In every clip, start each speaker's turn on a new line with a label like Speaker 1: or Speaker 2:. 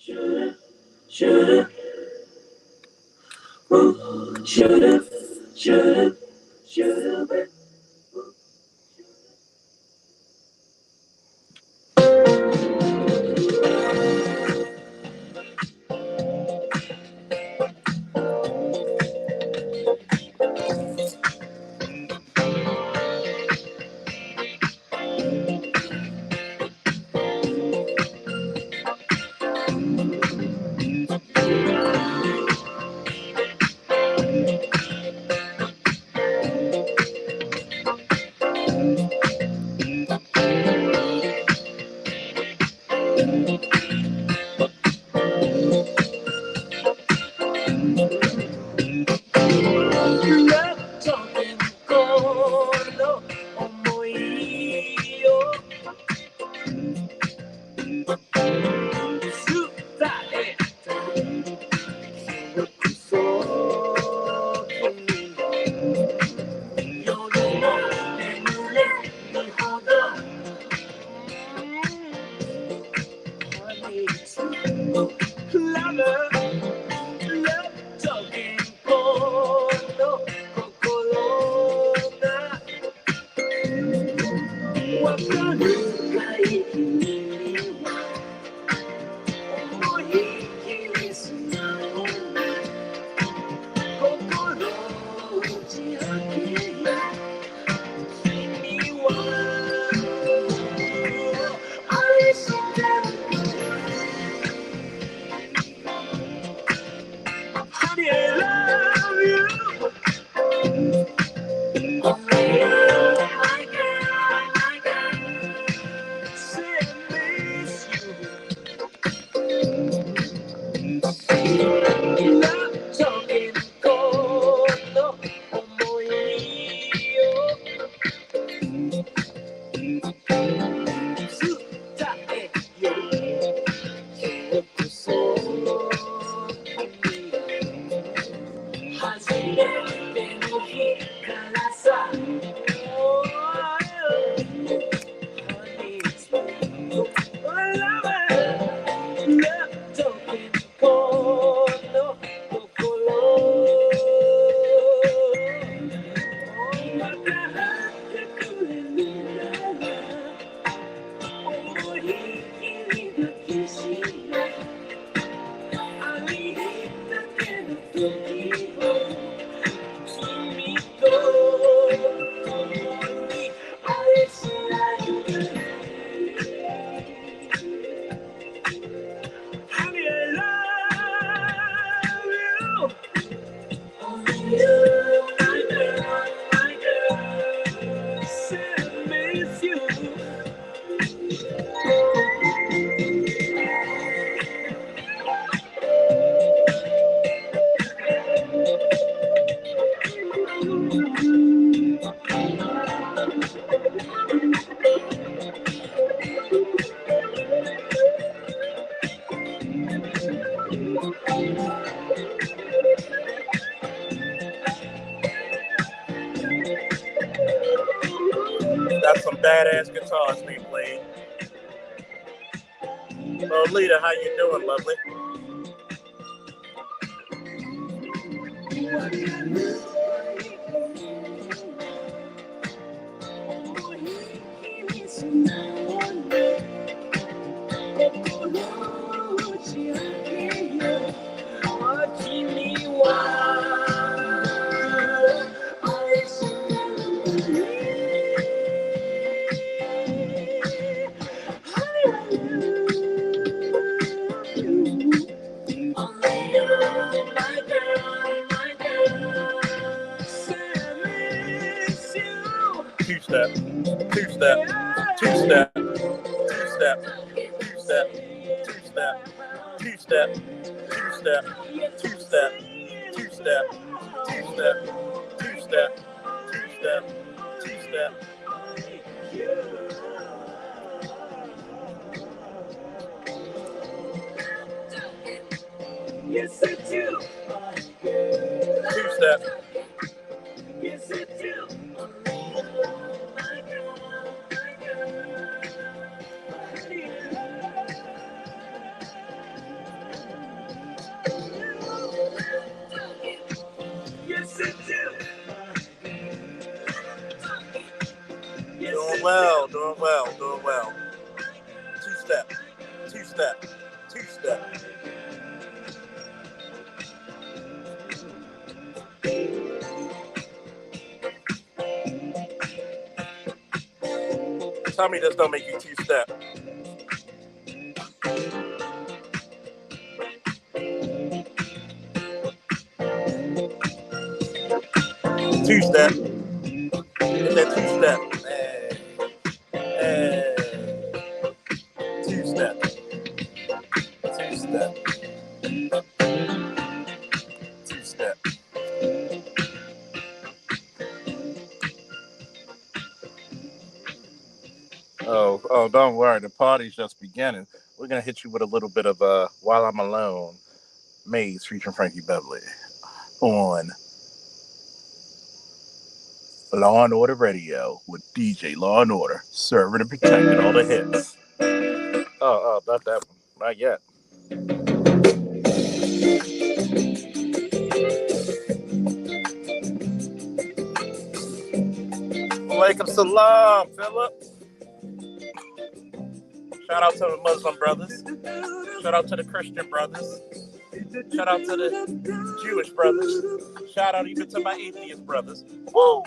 Speaker 1: That's some badass guitars being played. Lolita, how you doing, lovely? Two-step, two-step, two-step, two-step, two-step, two-step, two-step, two-step, two-step, two-step, two-step, two-step, two-step, two-step. Yes, I do. Two-step. Yes, I do. Doing well. Two-step. Tell me this don't make you two-step. Two-step. Get that two-step. Two-step. Oh, don't worry. The party's just beginning. We're going to hit you with a little bit of While I'm Alone, Maze featuring Frankie Beverly on Law and Order Radio with DJ Law and Order, serving and protecting all the hits. Oh, not that one. Not yet. Walaikum salam, Philip. Shout out to the Muslim brothers. Shout out to the Christian brothers. Shout out to the Jewish brothers. Shout out even to my atheist brothers. Woo!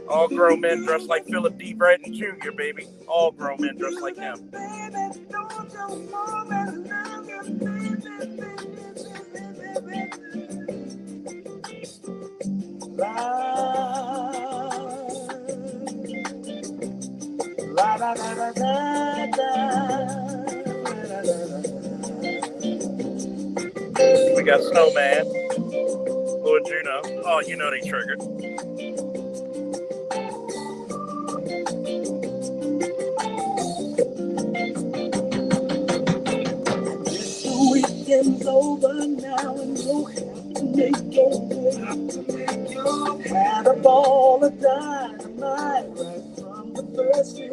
Speaker 1: All grown men dressed like Philip D. Bratton Jr., baby. All grown men dressed like him. We got Snowman, Lord Juno. Oh, you know they triggered.
Speaker 2: The weekend's over now and you'll have to make your way. Had a ball of dynamite right from the first day.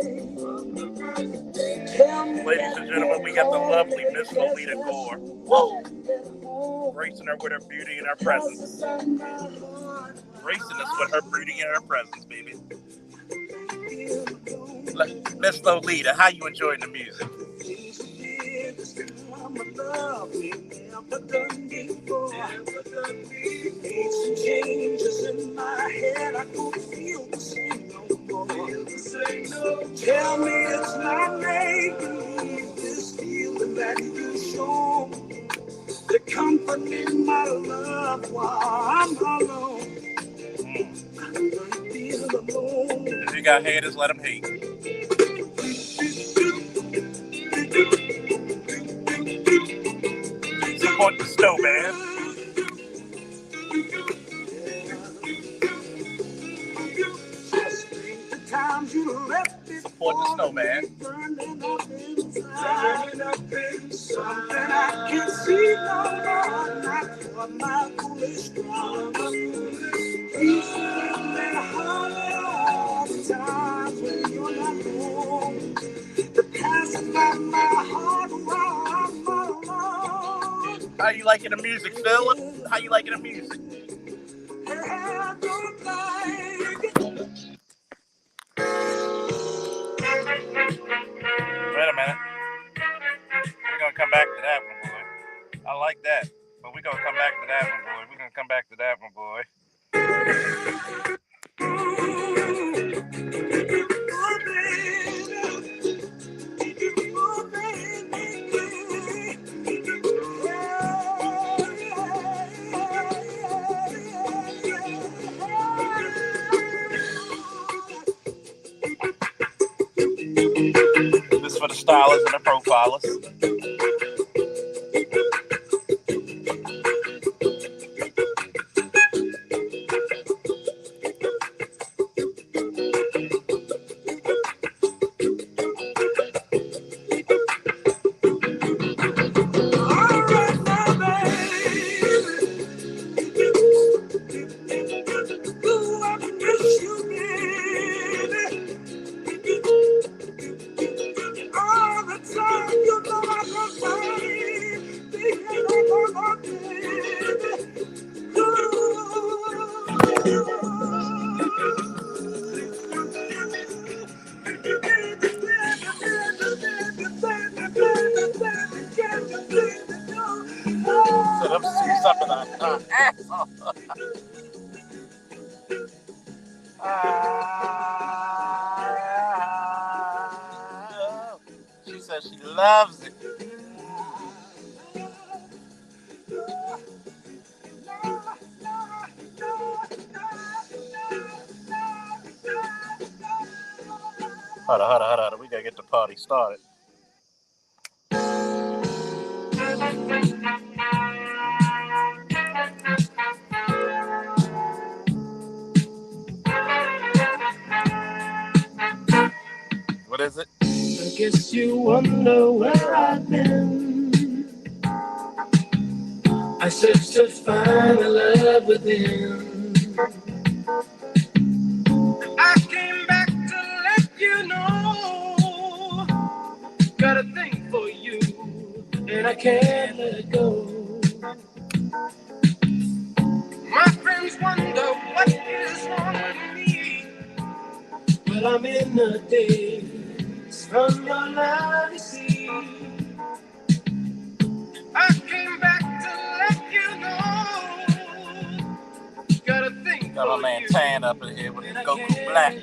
Speaker 1: Ladies and gentlemen, we got the lovely Miss Lolita Gore. Woo! Gracing her with her beauty and her presence. Gracing us with her beauty and her presence, baby. Miss Lolita, how you enjoying the music?
Speaker 2: Changes in my head, I don't feel the same no more. Tell me it's not making this feeling that you show. The comfort in my love while I'm alone. I feel alone.
Speaker 1: If you got haters, let them hate. Support the Snowman. Support the Snowman.
Speaker 2: Something I can see no more, not for my foolish drama. Peace and heart all the times when you're not home. The passing by my heart while I'm alone.
Speaker 1: How you liking the music, Philip? How you liking the music? Wait a minute. We're going to come back to that one, boy. I like that. But we're going to come back to that one, boy. We're going to come back to that one, boy. This is for the stylers and the profilers. She says she loves it. Hold on. We gotta get the party started. What is it?
Speaker 2: I guess you wonder where I've been. I searched to find the love within. I came back to let you know. Got a thing for you, and I can't let it go. My friends wonder what is wrong with me. Well, I'm in the days from your love, you see. I came back to let you know. Got a thing
Speaker 1: got my man Tan up in here with the Goku Black.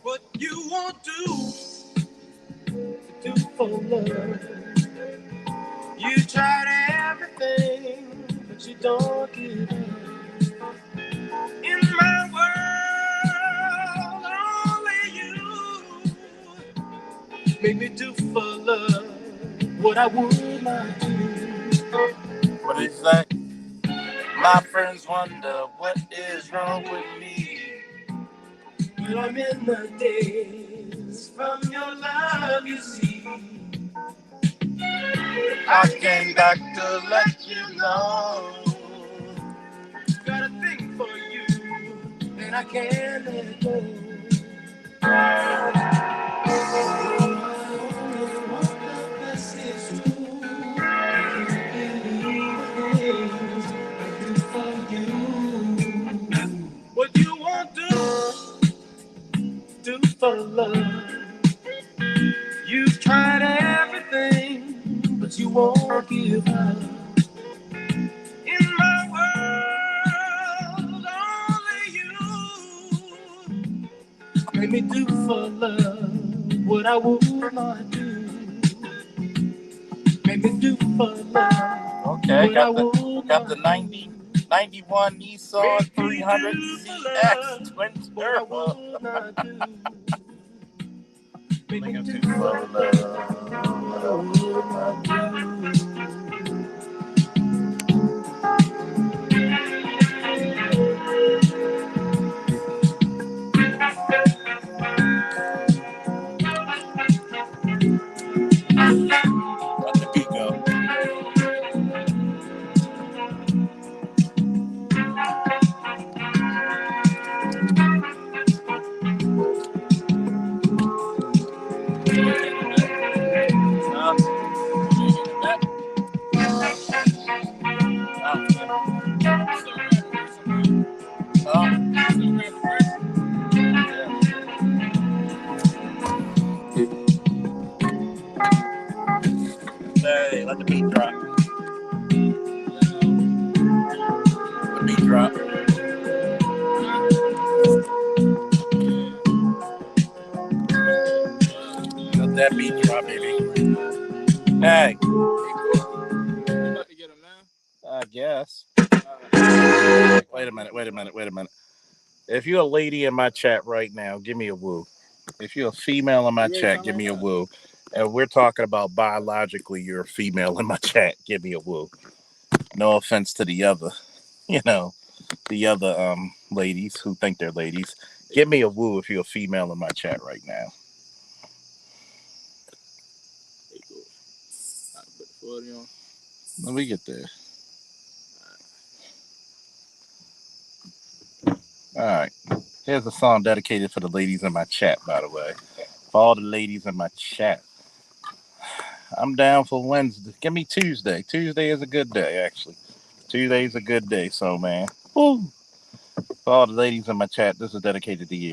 Speaker 2: What you won't do for love. You tried everything, but you don't give up. In my world, only you make me do for love what I would not do.
Speaker 1: What did he say? My friends wonder what is wrong with me.
Speaker 2: Well, I'm in the days from your love, you see.
Speaker 1: I came back to let you know.
Speaker 2: Got a thing for you, and I can't let it go. What you won't do for love. You've tried everything, but you won't give up. In my world, only you make me do for love what I would not do. Make me do for love.
Speaker 1: Okay, got the 91 Nissan 300 ZX twin turbo. Make me do for love. Let the beat go. Hey, let the beat drop. The beat drop. Let that beat drop, baby. Hey.
Speaker 3: You about to get him now?
Speaker 1: I guess. Wait a minute. If you're a lady in my chat right now, give me a woo. If you're a female in my chat, give me a woo. And we're talking about biologically, you're a female in my chat, give me a woo. No offense to the other, the other ladies who think they're ladies. Give me a woo if you're a female in my chat right now. Let me get there. All right. Here's a song dedicated for the ladies in my chat, by the way. For all the ladies in my chat. I'm down for Wednesday. Give me Tuesday. Tuesday is a good day, actually. Tuesday's a good day, so man. Woo. For all the ladies in my chat, this is dedicated to you.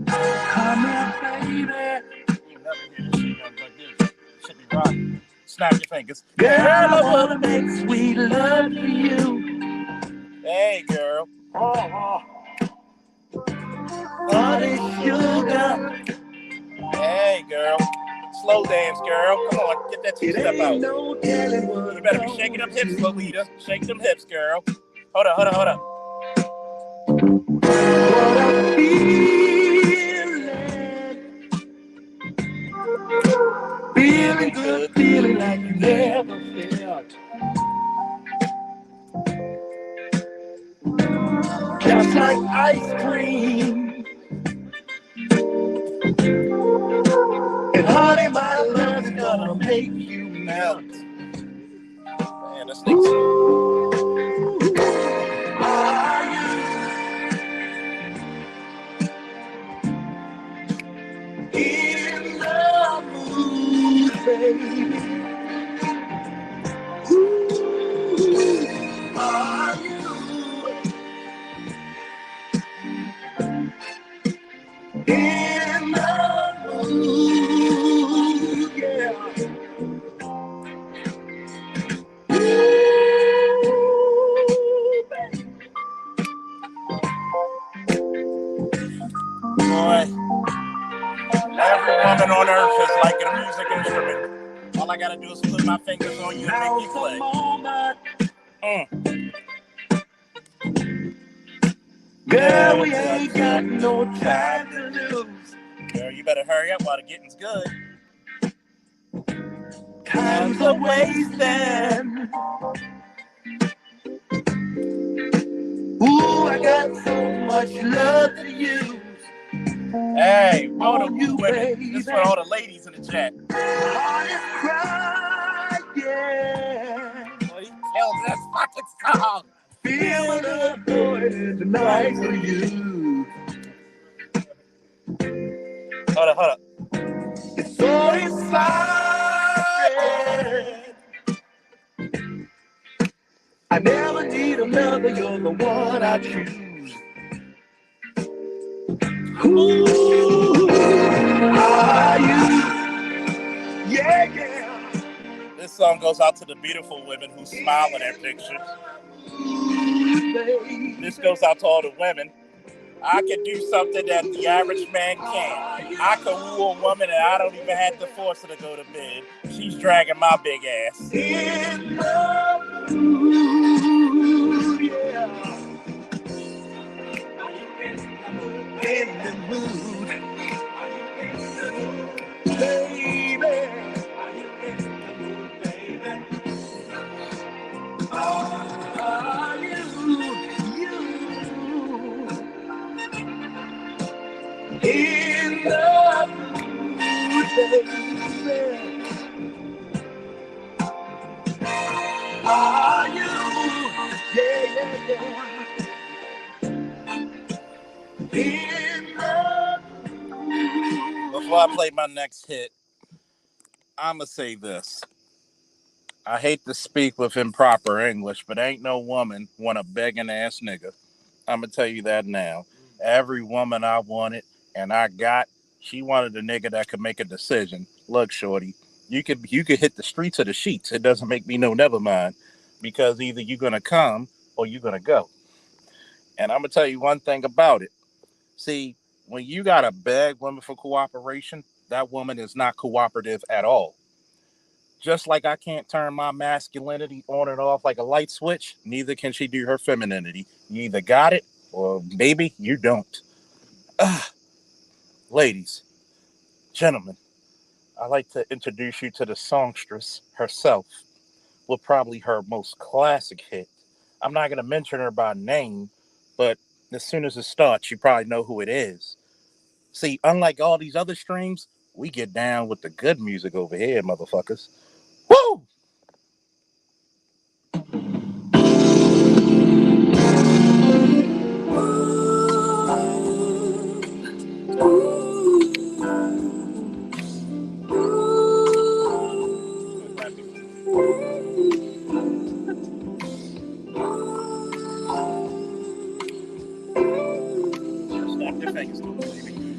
Speaker 2: Come here, baby.
Speaker 1: You never hear this shit like this. Should be rocking. Snap your fingers.
Speaker 2: Girl, I wanna make sweet love to you.
Speaker 1: Hey, girl.
Speaker 2: Honey, sugar.
Speaker 1: Hey, girl. Slow dance, girl. Come on, get that two-step out.
Speaker 2: No telling what
Speaker 1: You better be shaking them hips, Lolita. Shake them hips, girl. Hold up.
Speaker 2: What a feeling good, feeling like you never felt. Just like ice cream. And honey, my love's gonna make you melt.
Speaker 1: Man, this thing's...
Speaker 2: Are you in the mood, baby? Are you in the mood? Yeah.
Speaker 1: Boy, every woman on earth is like a music instrument. All I gotta do is put my fingers on you and make you play.
Speaker 2: Girl, we ain't got no time to lose.
Speaker 1: Girl, you better hurry up while the getting's good.
Speaker 2: Time's a wasting. Ooh, I got so much love to use.
Speaker 1: Hey, all the
Speaker 2: you,
Speaker 1: women.
Speaker 2: baby.
Speaker 1: This is for all the ladies in the chat.
Speaker 2: Heart is crying.
Speaker 1: Well, he killed this fucking song.
Speaker 2: Feeling the void tonight for you.
Speaker 1: Hold up.
Speaker 2: It's so exciting. I never need another, you're the one I choose. Who are you? Yeah.
Speaker 1: This song goes out to the beautiful women who smile in their pictures. This goes out to all the women. I can do something that the average man can't. I can woo a woman and I don't even have to force her to go to bed. She's dragging my big ass.
Speaker 2: In the mood, yeah. In the mood, baby. Are you in the mood, baby? Are you? Yeah. In the mood.
Speaker 1: Before I play my next hit, I'ma say this. I hate to speak with improper English, but ain't no woman want a begging ass nigga. I'ma tell you that now. Every woman I wanted and I got, she wanted a nigga that could make a decision. Look, shorty, you could hit the streets of the sheets. It doesn't make me no never mind. Because either you're gonna come or you're gonna go. And I'm gonna tell you one thing about it. See, when you gotta beg women for cooperation, that woman is not cooperative at all. Just like I can't turn my masculinity on and off like a light switch, neither can she do her femininity. You either got it or maybe you don't. Ladies, gentlemen, I'd like to introduce you to the songstress herself with probably her most classic hit. I'm not going to mention her by name, but As soon as it starts, you probably know who it is. See, unlike all these other streams, we get down with the good music over here, motherfuckers. Woo! Snap your fingers to it, baby.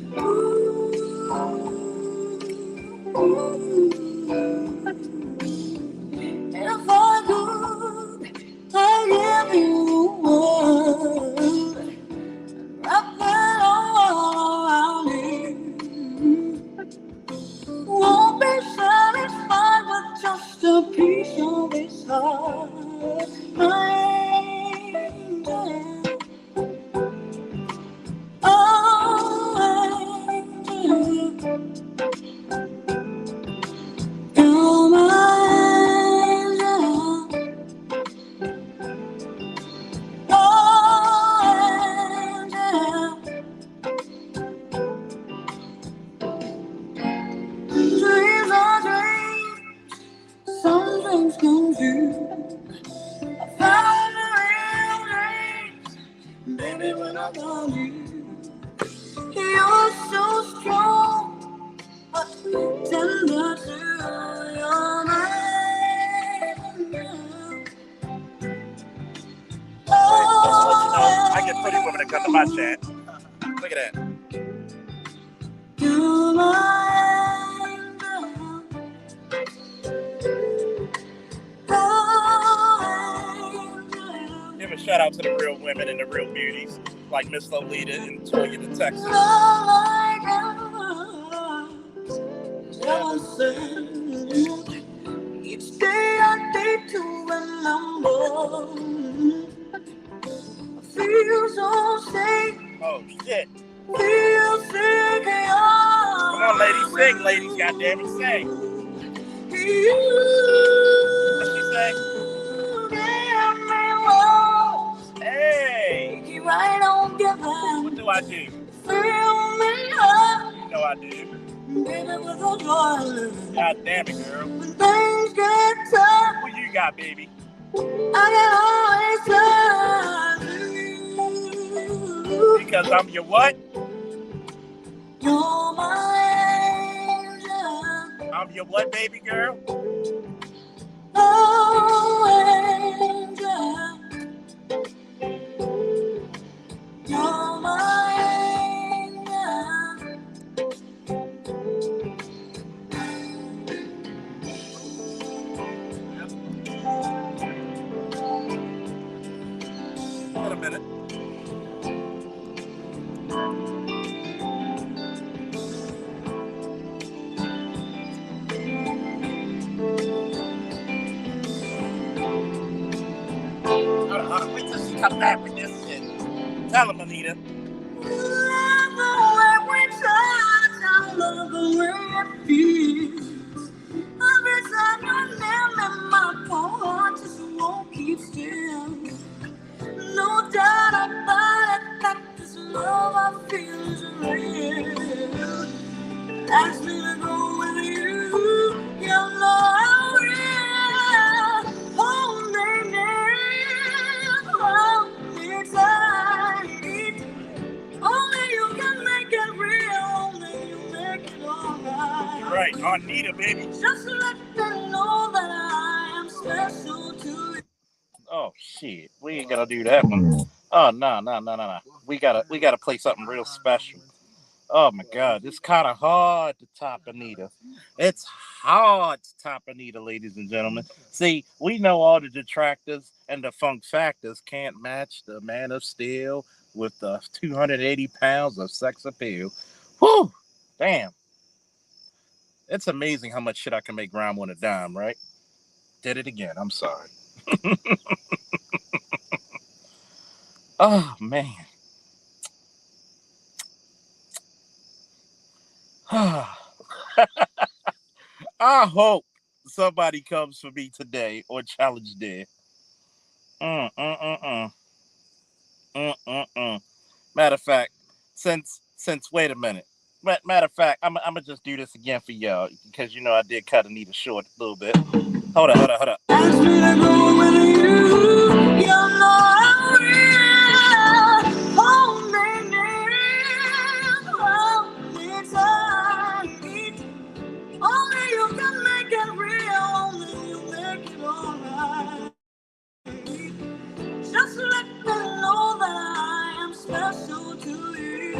Speaker 2: If I could, I'd give you the world, wrap it all around me. Won't be satisfied with just a piece of his heart. My angel, oh angel, you're my angel, oh angel. Dreams are dreams, some things come true. I found the real dreams, baby, when I found you. You're so strong, but tender too. You're my angel.
Speaker 1: Just to let you know, I get pretty women to come to my chat. Look at that.
Speaker 2: You're my angel. Oh,
Speaker 1: Give a shout out to the real women and the real beauties, like Miss Lolita and Toya in Texas.
Speaker 2: each day I need to remember. I feel so safe.
Speaker 1: Oh shit!
Speaker 2: Feel sick.
Speaker 1: Come on, ladies, sing, ladies, goddammit, sing. What's she say? Hey!
Speaker 2: Right on giving.
Speaker 1: What do I do?
Speaker 2: Fill me up.
Speaker 1: You know I do.
Speaker 2: Baby, with a joy.
Speaker 1: God damn it, girl.
Speaker 2: When things get tough,
Speaker 1: What you got, baby?
Speaker 2: I can always turn to you.
Speaker 1: Because I'm your what?
Speaker 2: You're my angel.
Speaker 1: I'm your what, baby girl?
Speaker 2: Oh, angel. You're my angel.
Speaker 1: Wait a minute. Hold on. Wait till she comes back with this shit. Tell him, Anita.
Speaker 2: Love the way we touch. I love the way it feels. Every time your name in my heart just won't keep still. No doubt about it that this love I feel is real. Ask me to go with you. You know I will. Hold me near, hold me tight. Only you can make it real. Only you make it alright.
Speaker 1: Right, Anita, baby.
Speaker 2: Just let them know that I am special to you.
Speaker 1: Oh shit, we ain't gonna do that one. Oh no. We gotta play something real special. Oh my god, it's kind of hard to top Anita. It's hard to top Anita, ladies and gentlemen. See, we know all the detractors and the funk factors can't match the man of steel with the 280 pounds of sex appeal. Whew, damn. It's amazing how much shit I can make rhyme on a dime, right? Did it again. I'm sorry. Oh man. I hope somebody comes for me today or challenge there. Mm, mm, mm, mm. Mm, mm, mm. Matter of fact, since wait a minute. Matter of fact, I'm gonna just do this again for y'all because you know I did cut Anita short a little bit. Hold up.
Speaker 2: Ask me to go with you. You know I will. Hold me tight. Only you can make it real. Only you make it alright. Just let me know that I am special to you.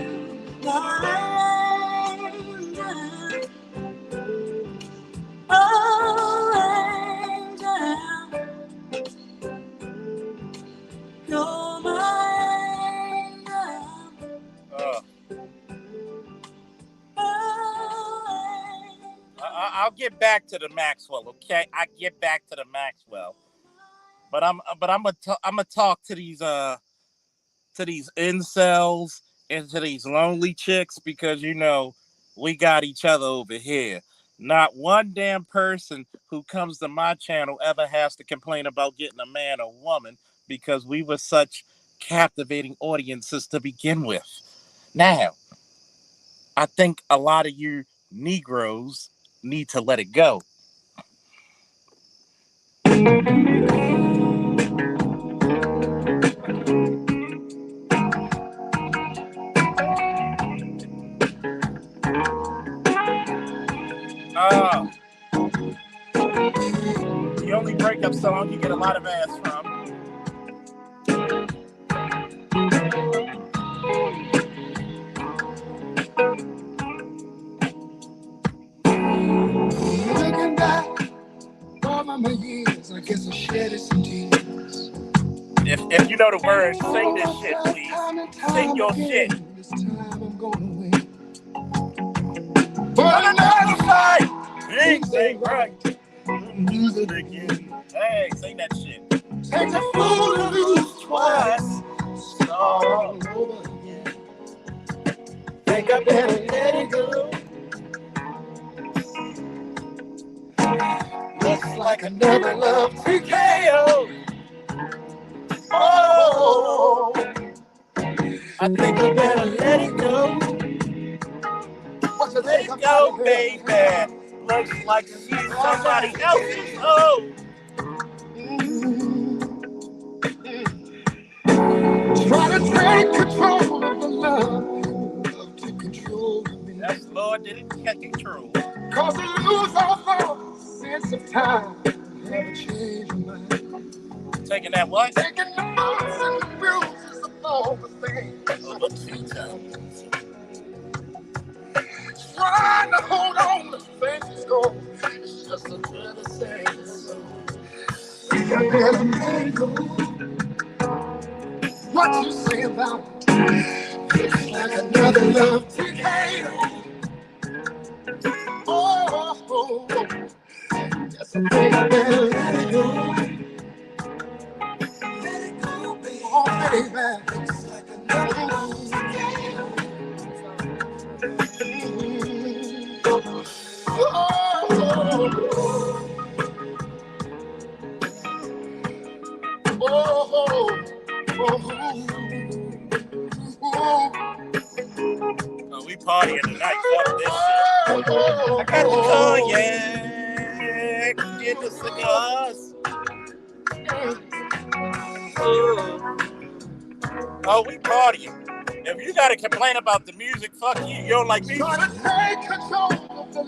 Speaker 2: My angel. Oh, angel. You're my angel.
Speaker 1: I'll get back to the Maxwell, okay? I get back to the Maxwell, but I'm gonna talk to these incels and to these lonely chicks because you know we got each other over here. Not one damn person who comes to my channel ever has to complain about getting a man or woman because we were such captivating audiences to begin with. Now, I think a lot of you Negroes need to let it go. The only breakup song you get a lot of ass from.
Speaker 2: Looking back over my years, I guess I shed some tears.
Speaker 1: If you know the words, sing this shit, please. Sing your shit.
Speaker 2: This time I'm gonna win. But another fight,
Speaker 1: Things ain't right.
Speaker 2: lose it again.
Speaker 1: Hey, sing that shit.
Speaker 2: Takes a fool to lose twice. Start all over again. Think I better let it go. Looks like another love TKO. Oh,
Speaker 1: I think I better let it go.
Speaker 2: what's the
Speaker 1: Let it go, baby. Looks like she's somebody else's. Oh.
Speaker 2: Try to take control of the love to control me.
Speaker 1: That's Lord did it take control.
Speaker 2: Cause I lose all sense of time. Never change my mind.
Speaker 1: Taking that what?
Speaker 2: Taking the bumps and the bruises of all the things.
Speaker 1: Oh, look, 2 times.
Speaker 2: Trying to hold on to things go. It's just another sad song. Think I better let it go. What you say about it? Looks like another love TKO. Oh, yes, I think I better let it go. Let it go, baby. Oh, baby. Looks like another love TKO.
Speaker 1: Oh, we partying tonight. Fuck this shit. I got the cognac. Get the cigars. Oh, we partying. If you gotta complain about the music, fuck you. You don't like music.
Speaker 2: Trying to take control of the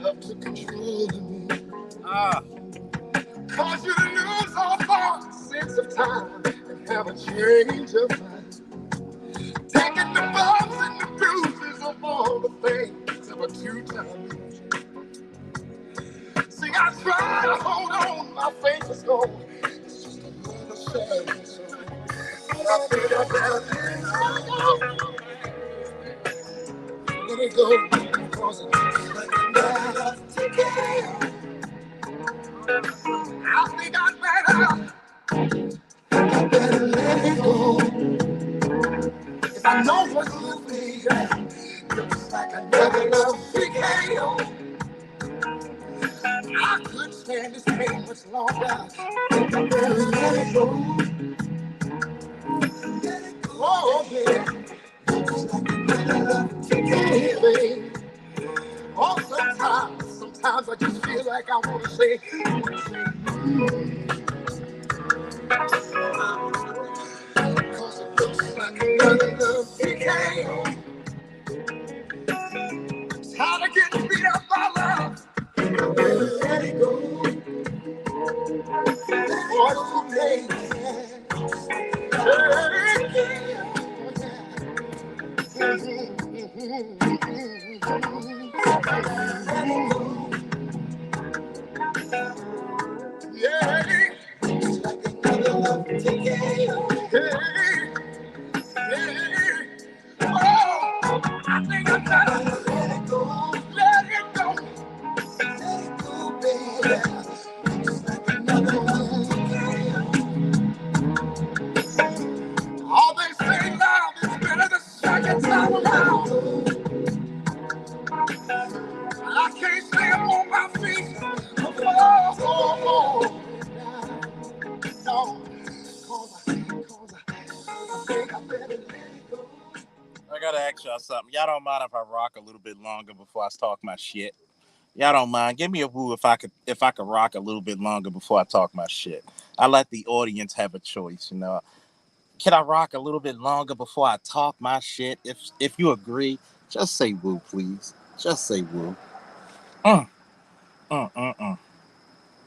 Speaker 2: love to control me. Cause you lose all sense of time and have a change of mind. Taking the bumps and the bruises of all the things that were 2 times. See, I try to hold on, my faith is gone. It's just another sad song. I feel that let it go, cause it's like another TKO. I think I better let it go. If I know what you feel, looks like another love TKO. I couldn't stand this pain much longer. I think I better let it go. Let it go. Oh, Oh, sometimes I just feel like I want to say, cause it looks like another love became. Tired of getting beat up by love. Let it go. What's your name? Yeah. It's like another love decay. Oh, I think I gotta let it go. Let it go. Let it go, baby. It's like another love decay. All they say love is better the second time around. I can't stay up on my feet. Oh, no.
Speaker 1: I gotta ask y'all something. Y'all don't mind if I rock a little bit longer before I talk my shit? Y'all don't mind. Give me a woo if I could rock a little bit longer before I talk my shit. I let the audience have a choice, you know. Can I rock a little bit longer before I talk my shit? If you agree, just say woo, please. Just say woo. Mm, mm.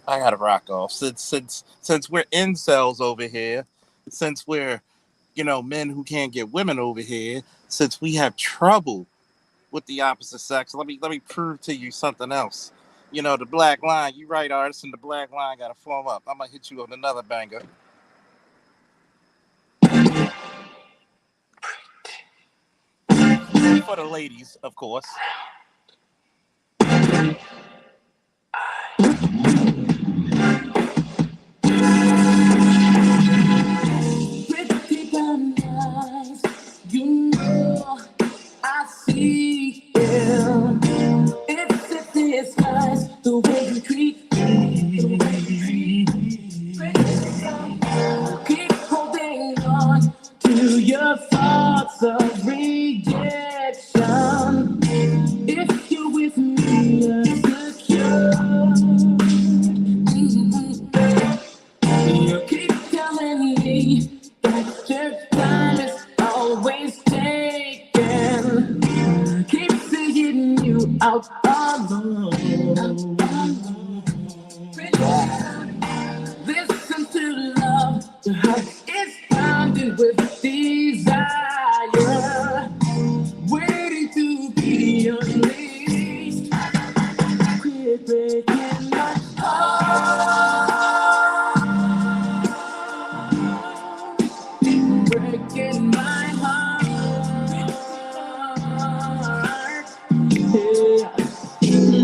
Speaker 1: I gotta rock off. Since we're incels over here, since we're men who can't get women over here, since we have trouble with the opposite sex, let me prove to you something else. The black line. You right, artist, and the black line gotta form up. I'm gonna hit you with another banger. For the ladies, of course.
Speaker 2: Pretty brown eyes, you know I see you. It's a disguise, the way you treat me. Keep holding on to your thoughts of rejection. If you're with me, you're secure. You keep telling me that your time is always taken. Keep seeing you out alone. Listen to love, your heart is pounding with desire, waiting to be unleashed. Quit breaking my heart, breaking my heart, yeah.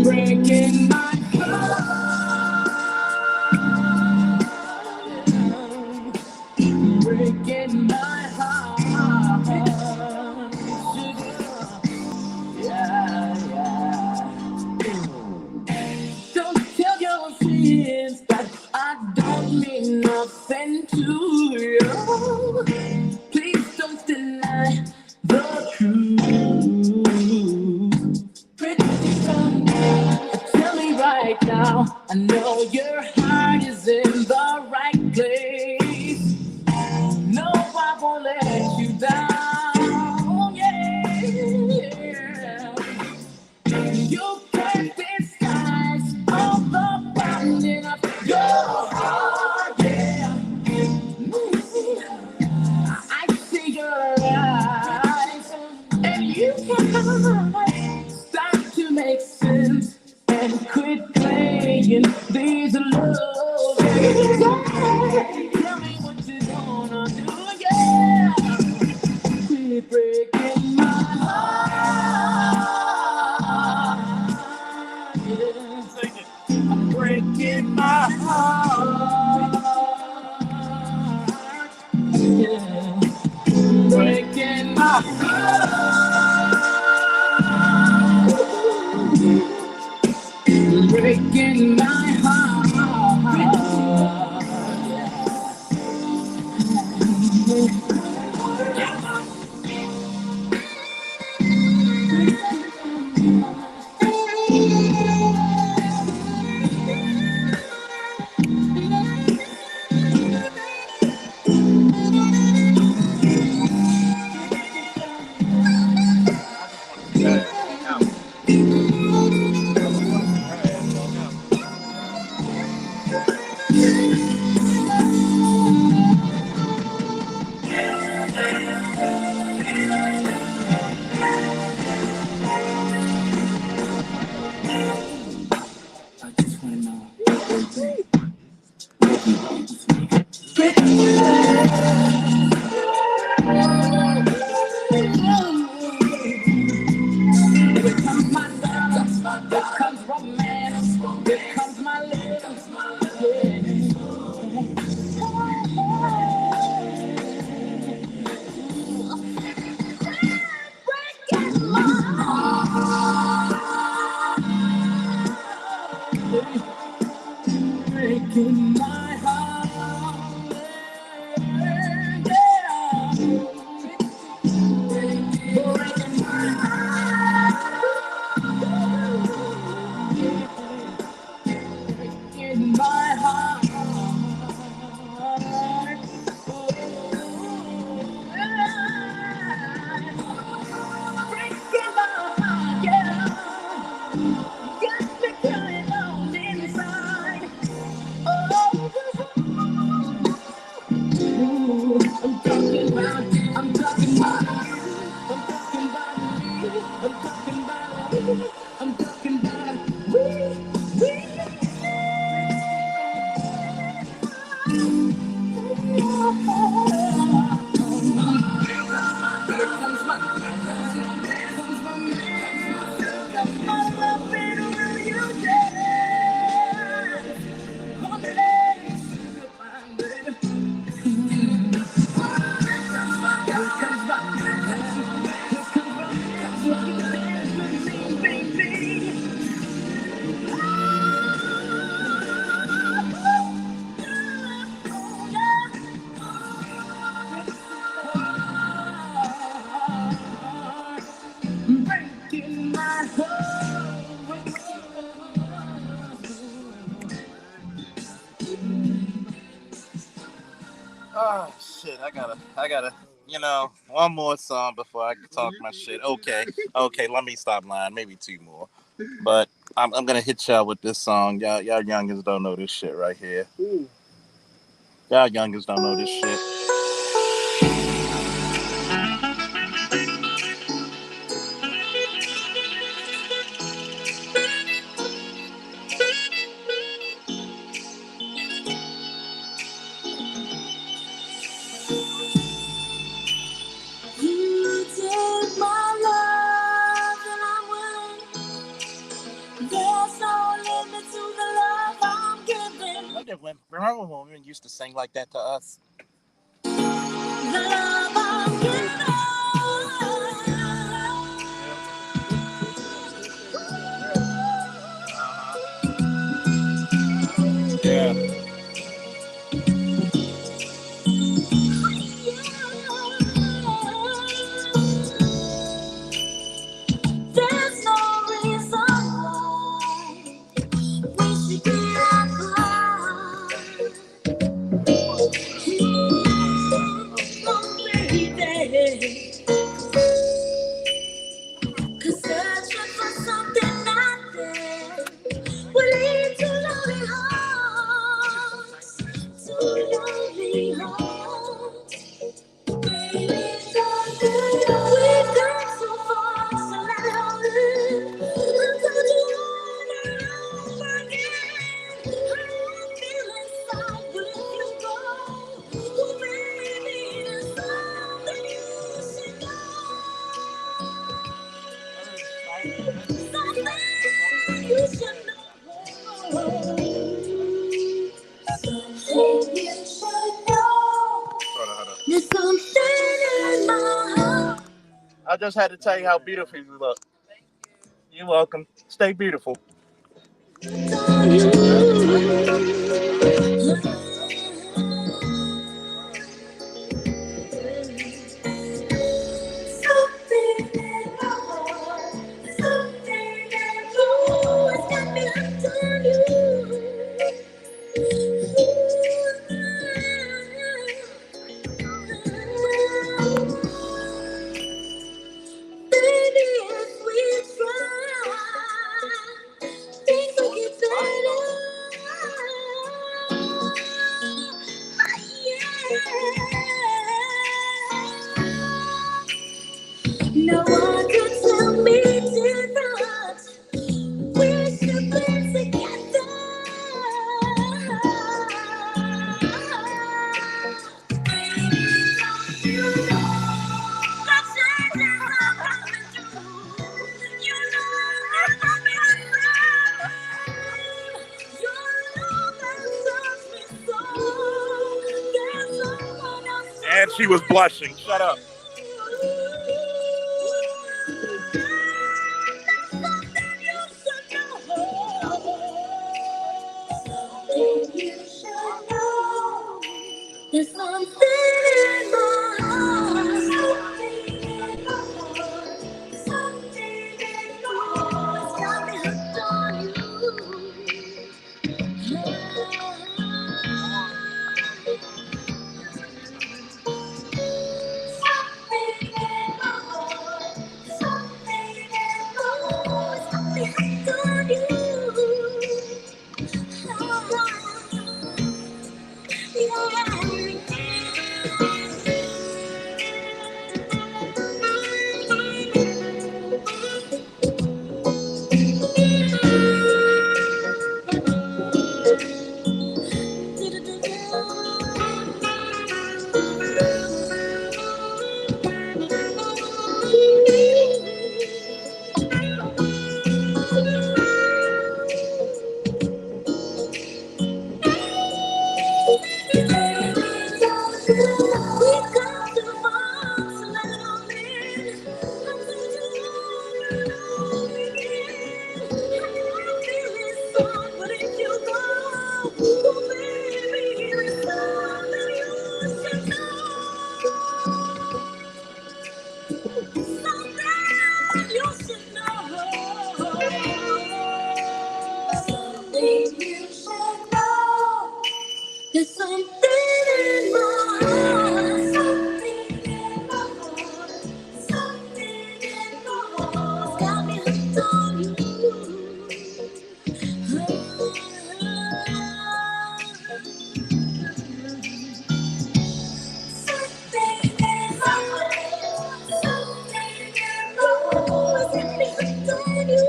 Speaker 2: Breaking my heart, breaking my heart, yeah. Don't tell your friends that I don't mean nothing to you. Please don't deny the truth. Pretty son, tell me right now. I know your heart is in the right place. No, I won't let you down. Yeah. You can't disguise all the pounding of your heart, yeah. I see your eyes, and you can't start to make sense and quit playing these love games. Tell me what you gonna do, yeah. Quit breaking my heart, yeah. Breaking my heart, yeah. Breaking my heart, breaking my heart, yeah. just want to know. Here comes my love, here comes romance, here comes my love. Breaking my heart, breaking my heart, breaking my in my heart. Breaking my heart, yeah. Got me crying on inside. Oh, I'm talking about, I'm talking about, I'm talking about me, I'm talking about me, I'm talking about we. Breaking my heart.
Speaker 1: Oh shit! I gotta. One more song before I talk my shit. Okay, let me stop lying. Maybe two more, but I'm gonna hit y'all with this song. Y'all youngins don't know this shit right here. Y'all youngins don't know this shit.
Speaker 2: You take my love and I'm willing. There's no limit to the love I'm giving.
Speaker 1: Remember when women used to sing like that to us?
Speaker 2: The love I'm giving.
Speaker 1: Yeah.
Speaker 2: There's no reason why we should be apart. Oh, baby. 'Cause searching for something not there will lead to lonely hearts, to lonely hearts. We've gone so far, so let it all in. I'm touching over again. I won't feel inside, but if you go, oh baby, there's something you should know. Something you should know. Something you should know. There's something in my heart.
Speaker 1: I just had to tell you how beautiful you look. You're welcome. Stay beautiful.
Speaker 2: Baby, if we try, things will get better.
Speaker 1: And she was blushing. Shut up.
Speaker 2: There's something in my heart, something in my heart, something in my heart, got me hooked on you. Something in my heart, something in my heart, got me hooked on you. There's something in my heart, something in my heart, something in my heart, got me hooked on you. Something in my heart, something in my heart, got me hooked on you.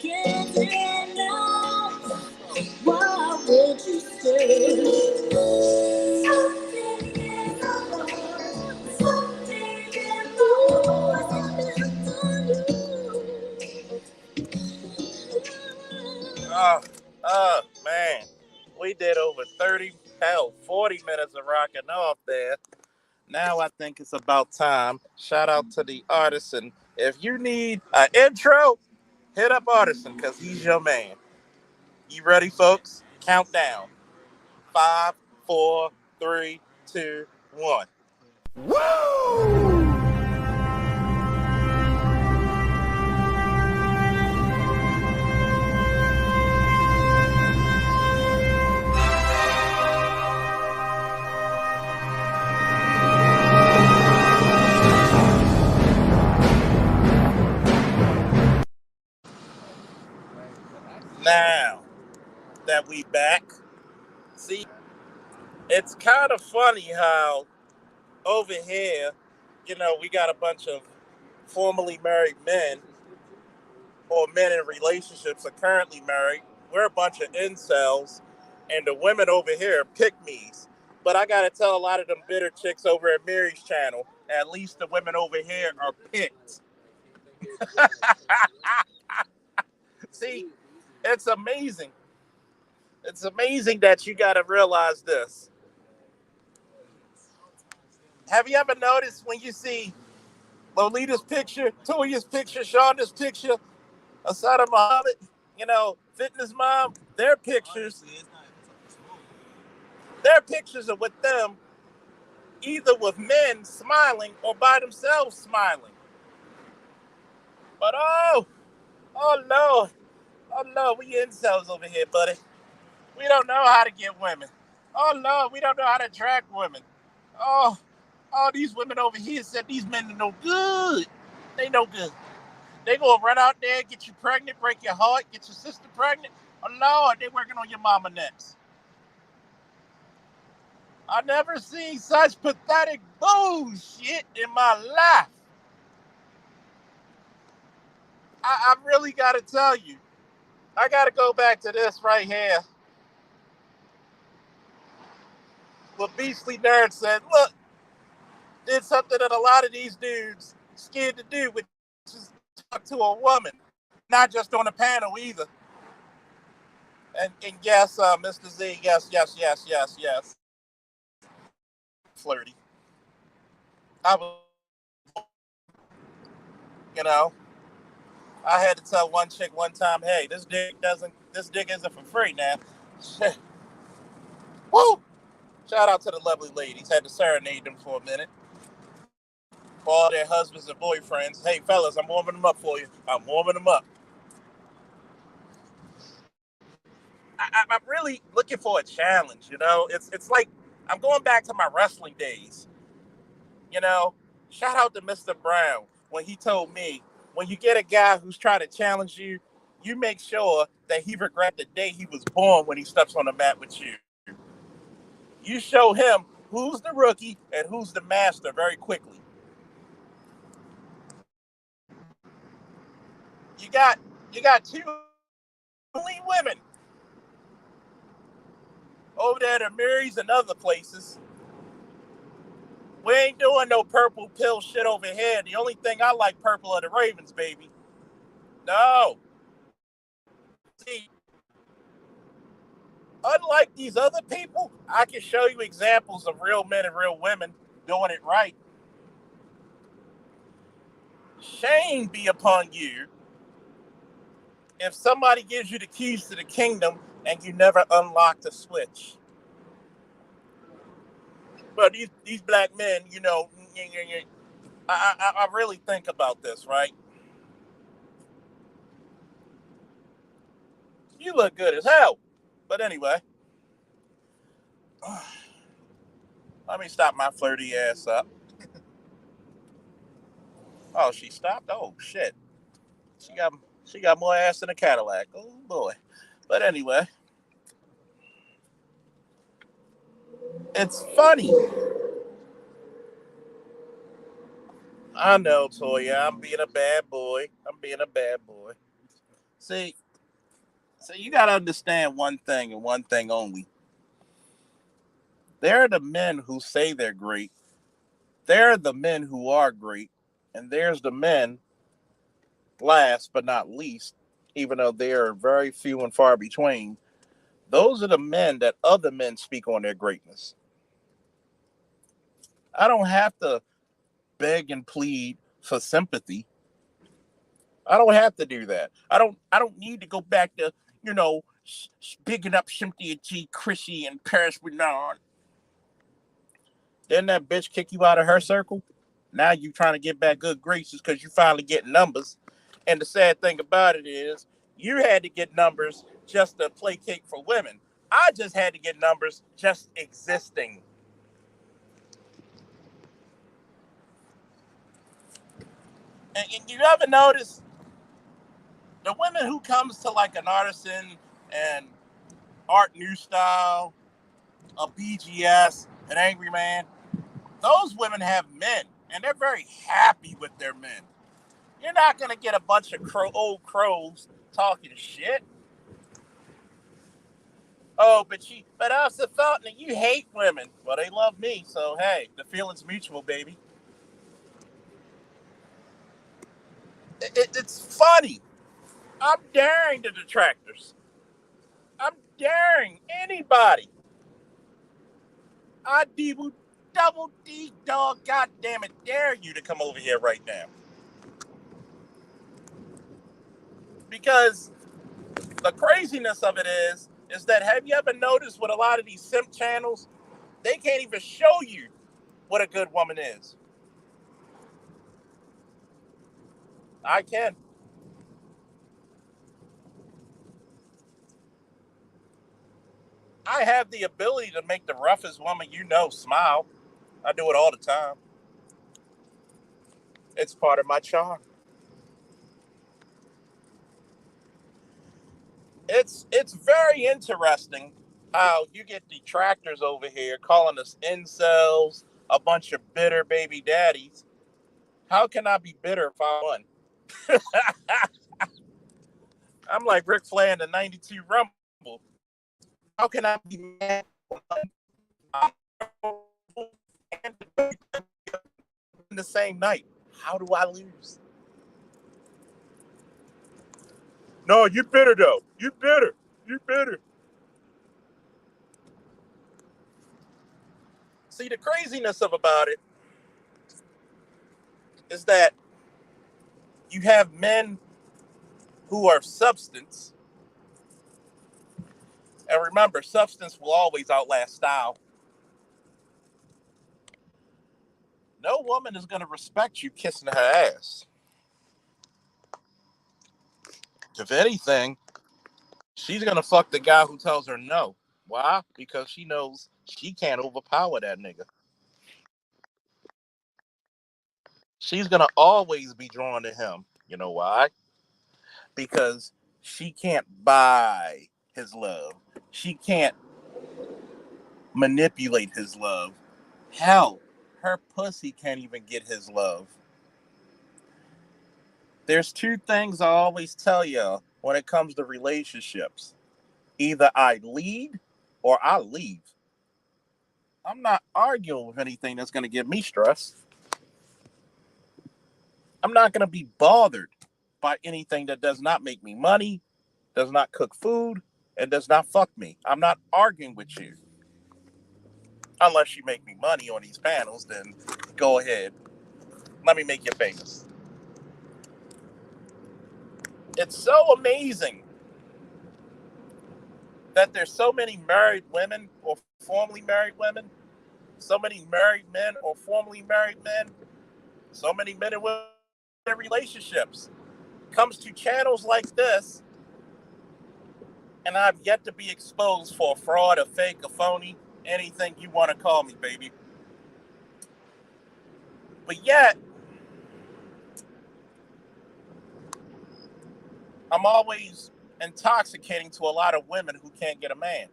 Speaker 2: Yes, why would you stay? Something in my heart, something in my heart, something on
Speaker 1: Man. We did over 40 minutes of rocking off there. Now I think it's about time. Shout out to the artisan. If you need an intro, hit up artisan because he's your man. You ready, folks? Countdown. 5, 4, 3, 2, 1. Now that we back, see, it's kind of funny how over here, we got a bunch of formerly married men or men in relationships are currently married. We're a bunch of incels, and the women over here are pick-me's. But I gotta tell a lot of them bitter chicks over at Mary's channel, at least the women over here are picked. See, it's amazing. It's amazing that you gotta realize this. Have you ever noticed when you see Lolita's picture, Toya's picture, Shonda's picture, Asada Muhammad, fitness mom, their pictures are with them either with men smiling or by themselves smiling. But oh no, we incels over here, buddy. We don't know how to get women. Oh no, we don't know how to attract women. Oh, all these women over here said these men are no good. They no good. They gonna run out there, get you pregnant, break your heart, get your sister pregnant. Oh Lord, they working on your mama next. I never seen such pathetic bullshit in my life. I really gotta tell you. I gotta go back to this right here. But Beastly Nerd said, look, did something that a lot of these dudes scared to do, which is talk to a woman, not just on the panel either. And yes, Mr. Z, yes. Flirty. I was, you know, I had to tell one chick one time, hey, this dick isn't for free now. Woo! Shout out to the lovely ladies. Had to serenade them for a minute. For all their husbands and boyfriends. Hey, fellas, I'm warming them up for you. I'm warming them up. I'm really looking for a challenge. It's like I'm going back to my wrestling days. You know, shout out to Mr. Brown when he told me when you get a guy who's trying to challenge you, you make sure that he regret the day he was born when he steps on the mat with you. You show him who's the rookie and who's the master very quickly. You got two clean women over there at Mary's and other places. We ain't doing no purple pill shit over here. The only thing I like purple are the Ravens, baby. No. See, unlike these other people, I can show you examples of real men and real women doing it right. Shame be upon you if somebody gives you the keys to the kingdom and you never unlock the switch. But these black men, I really think about this, right? You look good as hell. But anyway, let me stop my flirty ass up. Oh, she stopped? Oh, shit. She got she got more ass than a Cadillac. Oh, boy. But anyway, it's funny. I know, Toya. I'm being a bad boy. I'm being a bad boy. See, so you got to understand one thing and one thing only. There are the men who say they're great. There are the men who are great. And there's the men, last but not least, even though they are very few and far between, those are the men that other men speak on their greatness. I don't have to beg and plead for sympathy. I don't have to do that. I don't need to go back to, bigging up Cynthia G. Chrissy and Paris Bernard. Didn't that bitch kick you out of her circle? Now you trying to get back good graces because you finally get numbers. And the sad thing about it is, you had to get numbers just to placate for women. I just had to get numbers just existing. And you ever notice the women who comes to like an artisan and art new style, a BGS, an angry man, those women have men and they're very happy with their men. You're not gonna get a bunch of old crows talking shit. Oh, but I also thought that you hate women. Well, they love me, so hey, the feeling's mutual, baby. It's funny. I'm daring the detractors. I'm daring anybody. I double D dog, god damn it, dare you to come over here right now. Because the craziness of it is that have you ever noticed with a lot of these simp channels, they can't even show you what a good woman is. I can. I have the ability to make the roughest woman smile. I do it all the time. It's part of my charm. It's very interesting how you get detractors over here calling us incels, a bunch of bitter baby daddies. How can I be bitter if I won? I'm like Ric Flair in the '92 Rumble. How can I be mad? in the same night. How do I lose? No, you better though. You better. You better. See, the craziness about it is that you have men who are substance, and remember, substance will always outlast style. No woman is going to respect you kissing her ass. If anything, she's going to fuck the guy who tells her no. Why? Because she knows she can't overpower that nigga. She's going to always be drawn to him. You know why? Because she can't buy his love. She can't manipulate his love. Hell, her pussy can't even get his love. There's two things I always tell you when it comes to relationships. Either I lead or I leave. I'm not arguing with anything that's going to give me stress. I'm not going to be bothered by anything that does not make me money, does not cook food, and does not fuck me. I'm not arguing with you. Unless you make me money on these panels, then go ahead. Let me make you famous. It's so amazing that there's so many married women or formerly married women, so many married men or formerly married men, so many men and women in relationships. Comes to channels like this, and I've yet to be exposed for a fraud, a fake, a phony, anything you want to call me, baby. But yet, I'm always intoxicating to a lot of women who can't get a man.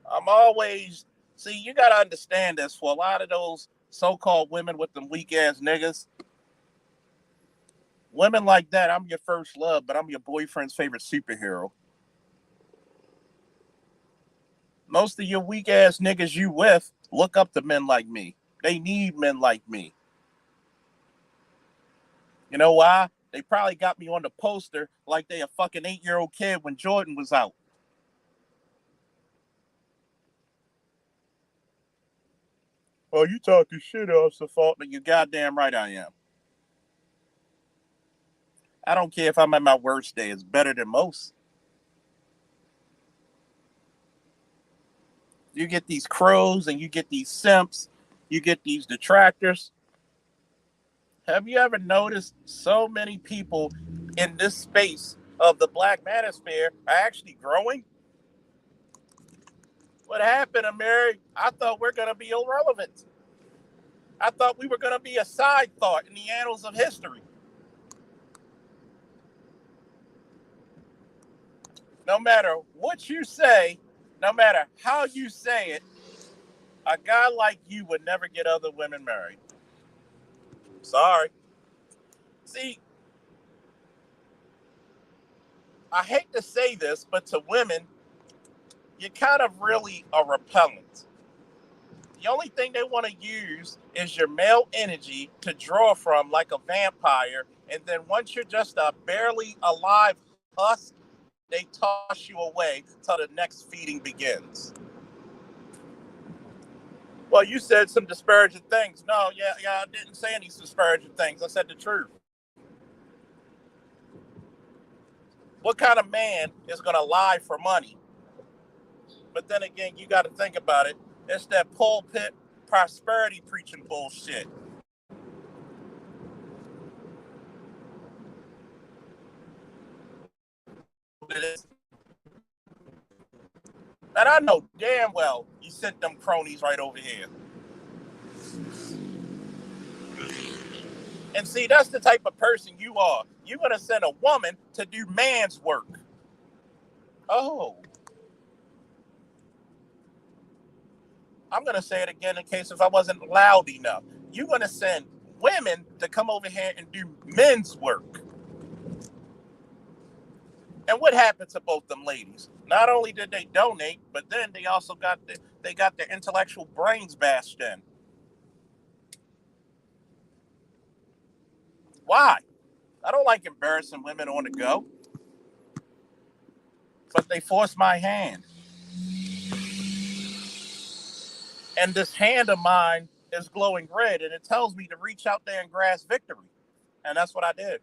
Speaker 1: I'm always, see, you got to understand this for a lot of those so-called women with them weak-ass niggas. Women like that, I'm your first love, but I'm your boyfriend's favorite superhero. Most of your weak-ass niggas you with look up to men like me. They need men like me. You know why? They probably got me on the poster like they a fucking 8-year-old kid when Jordan was out. Oh, you talking shit off the fault that you goddamn right I am. I don't care if I'm at my worst day. It's better than most. You get these crows and you get these simps. You get these detractors. Have you ever noticed so many people in this space of the black manosphere are actually growing? What happened, Amiri? I thought we're going to be irrelevant. I thought we were going to be a side thought in the annals of history. No matter what you say, no matter how you say it, a guy like you would never get other women married. Sorry. See, I hate to say this, but to women, you kind of really are repellent. The only thing they want to use is your male energy to draw from like a vampire. And then once you're just a barely alive husk, they toss you away till the next feeding begins. Well, you said some disparaging things. No, yeah, I didn't say any disparaging things. I said the truth. What kind of man is going to lie for money? But then again, you got to think about it. It's that pulpit prosperity preaching bullshit. And I know damn well you sent them cronies right over here. And see, that's the type of person you are. You're going to send a woman to do man's work. Oh, I'm going to say it again in case if I wasn't loud enough. You're going to send women to come over here and do men's work. And what happened to both them ladies? Not only did they donate, but then they also got their intellectual brains bashed in. Why? I don't like embarrassing women on the go, but they forced my hand. And this hand of mine is glowing red, and it tells me to reach out there and grasp victory. And that's what I did.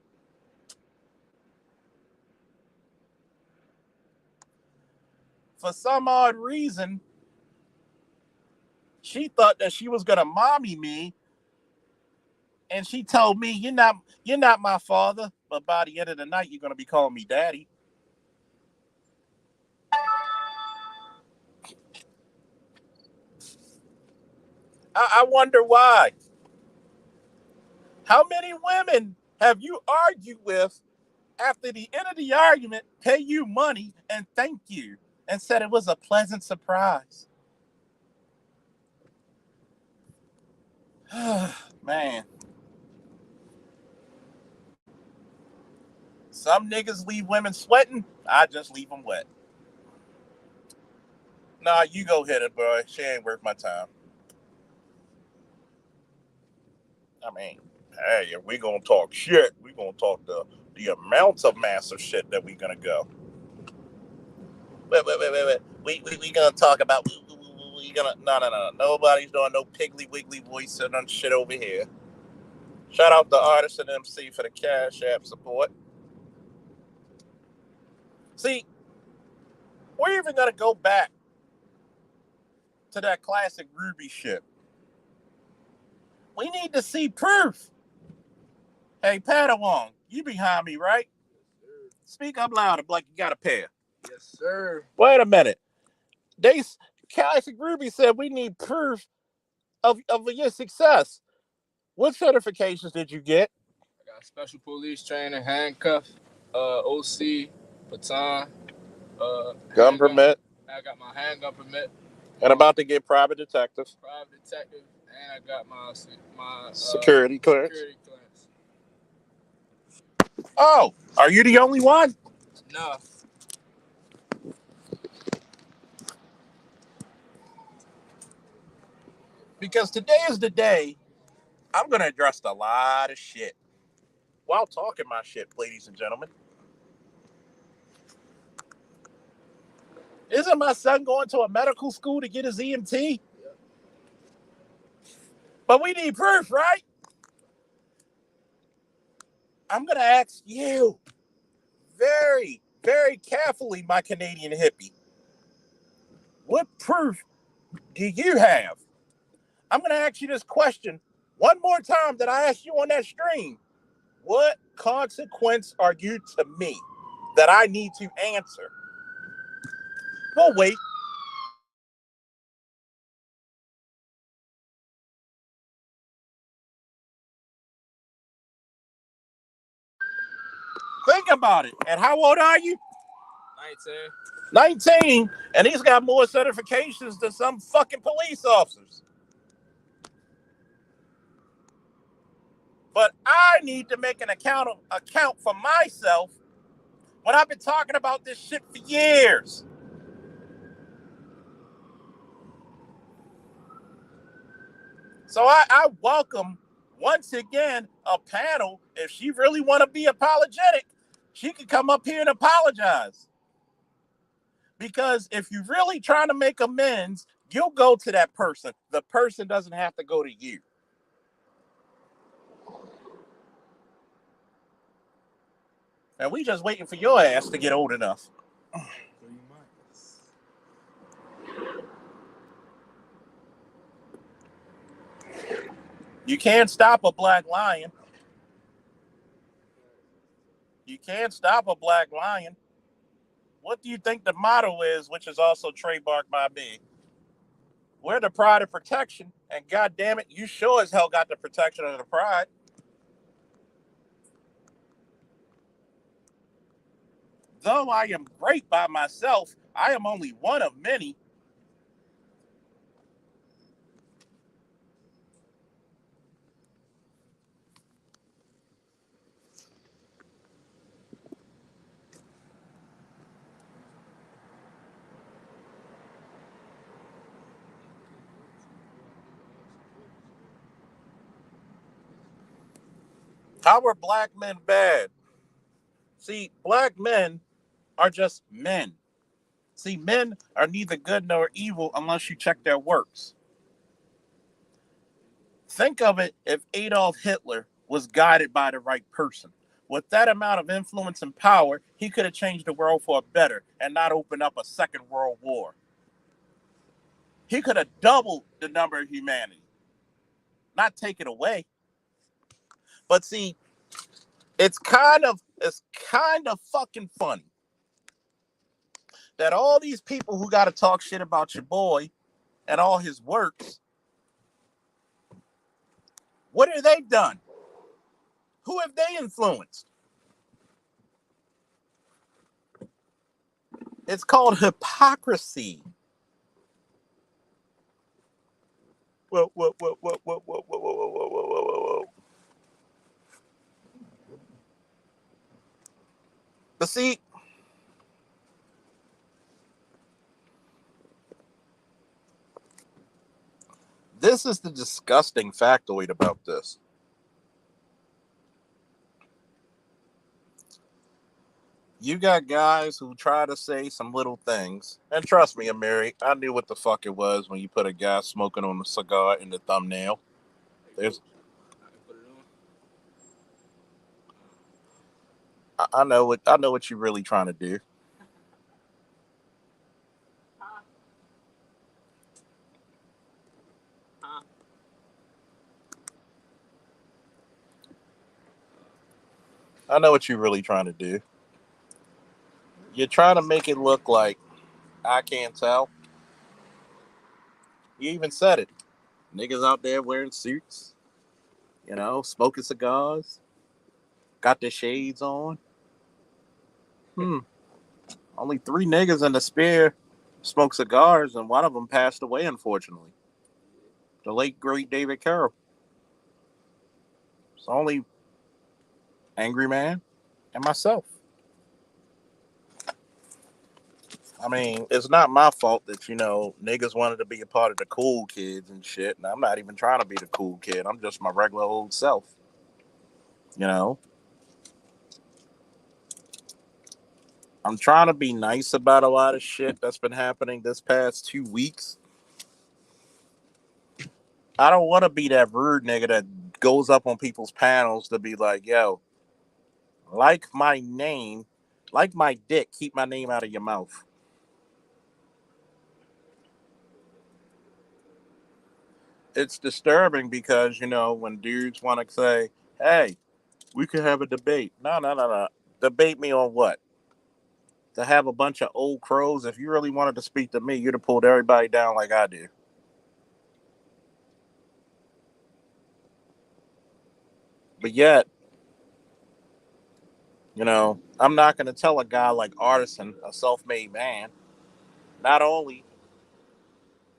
Speaker 1: For some odd reason, she thought that she was gonna mommy me, and she told me, you're not my father, but by the end of the night, you're gonna be calling me daddy." I wonder why. How many women have you argued with after the end of the argument, pay you money and thank you, and said it was a pleasant surprise? Man, some niggas leave women sweating. I just leave them wet. Nah, you go hit it, bro. She ain't worth my time. I mean, hey, if we gonna talk shit, we gonna talk the amounts of massive shit that we gonna go. Wait. We gonna talk about we gonna no. Nobody's doing no piggly wiggly voice and none shit over here. Shout out the artist and MC for the Cash App support. See, we're even gonna go back to that classic Ruby shit. We need to see proof. Hey, Padawan, you behind me, right? Speak up louder, like you got a pair.
Speaker 3: Yes, sir.
Speaker 1: Wait a minute. They Classic Ruby said we need proof of your success. What certifications did you get?
Speaker 3: I got special police training, handcuff, OC, baton,
Speaker 1: Gun permit.
Speaker 3: I got my handgun permit.
Speaker 1: And about to get private detective.
Speaker 3: Private detective, and I got my
Speaker 1: security clearance.
Speaker 3: Security clearance.
Speaker 1: Oh, are you the only one?
Speaker 3: No.
Speaker 1: Because today is the day I'm going to address a lot of shit while talking my shit, ladies and gentlemen. Isn't my son going to a medical school to get his EMT?
Speaker 3: Yep.
Speaker 1: But we need proof, right? I'm going to ask you very, very carefully, my Canadian hippie. What proof do you have? I'm going to ask you this question one more time that I asked you on that stream. What consequence are you to me that I need to answer? We'll wait. Think about it. And how old are you?
Speaker 3: 19.
Speaker 1: 19. And he's got more certifications than some fucking police officers. But I need to make an account for myself when I've been talking about this shit for years. So I welcome once again a panel. If she really want to be apologetic, she could come up here and apologize. Because if you're really trying to make amends, you'll go to that person. The person doesn't have to go to you. And we just waiting for your ass to get old enough.
Speaker 3: 3 months.
Speaker 1: You can't stop a black lion. You can't stop a black lion. What do you think the motto is, which is also trademarked by me? We're the pride of protection, and god damn it, you sure as hell got the protection of the pride. Though I am great by myself, I am only one of many. How are black men bad? See, black men are just men. See, men are neither good nor evil unless you check their works. Think of it if Adolf Hitler was guided by the right person. With that amount of influence and power, he could have changed the world for a better and not opened up a second world war. He could have doubled the number of humanity, not take it away. But see, it's kind of fucking funny that all these people who got to talk shit about your boy and all his works, what have they done? Who have they influenced? It's called hypocrisy. Whoa. But see, this is the disgusting factoid about this. You got guys who try to say some little things, and trust me, Amiri, I knew what the fuck it was when you put a guy smoking on a cigar in the thumbnail. There's, I know what you're really trying to do. I know what you're really trying to do. You're trying to make it look like I can't tell. You even said it. Niggas out there wearing suits, smoking cigars, got their shades on. Hmm. Only three niggas in the spear smoke cigars, and one of them passed away, unfortunately. The late great David Carroll. It's only Angry Man and myself. I mean, it's not my fault that niggas wanted to be a part of the cool kids and shit, and I'm not even trying to be the cool kid. I'm just my regular old self. You know, I'm trying to be nice about a lot of shit that's been happening this past 2 weeks. I don't want to be that rude nigga that goes up on people's panels to be like, yo, like my name, like my dick, keep my name out of your mouth. It's disturbing because, when dudes want to say, hey, we could have a debate. No. Debate me on what? To have a bunch of old crows? If you really wanted to speak to me, you'd have pulled everybody down like I do. But yet, I'm not going to tell a guy like Artisan, a self made man, not only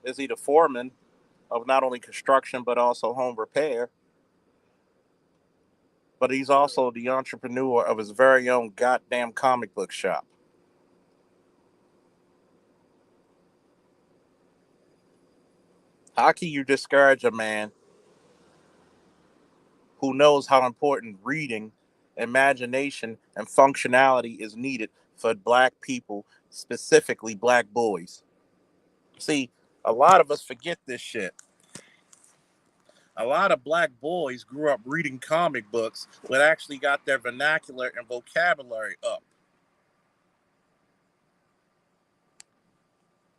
Speaker 1: is he the foreman of not only construction but also home repair, but he's also the entrepreneur of his very own goddamn comic book shop. How can you discourage a man who knows how important reading, imagination, and functionality is needed for black people, specifically black boys? See, a lot of us forget this shit. A lot of black boys grew up reading comic books but actually got their vernacular and vocabulary up.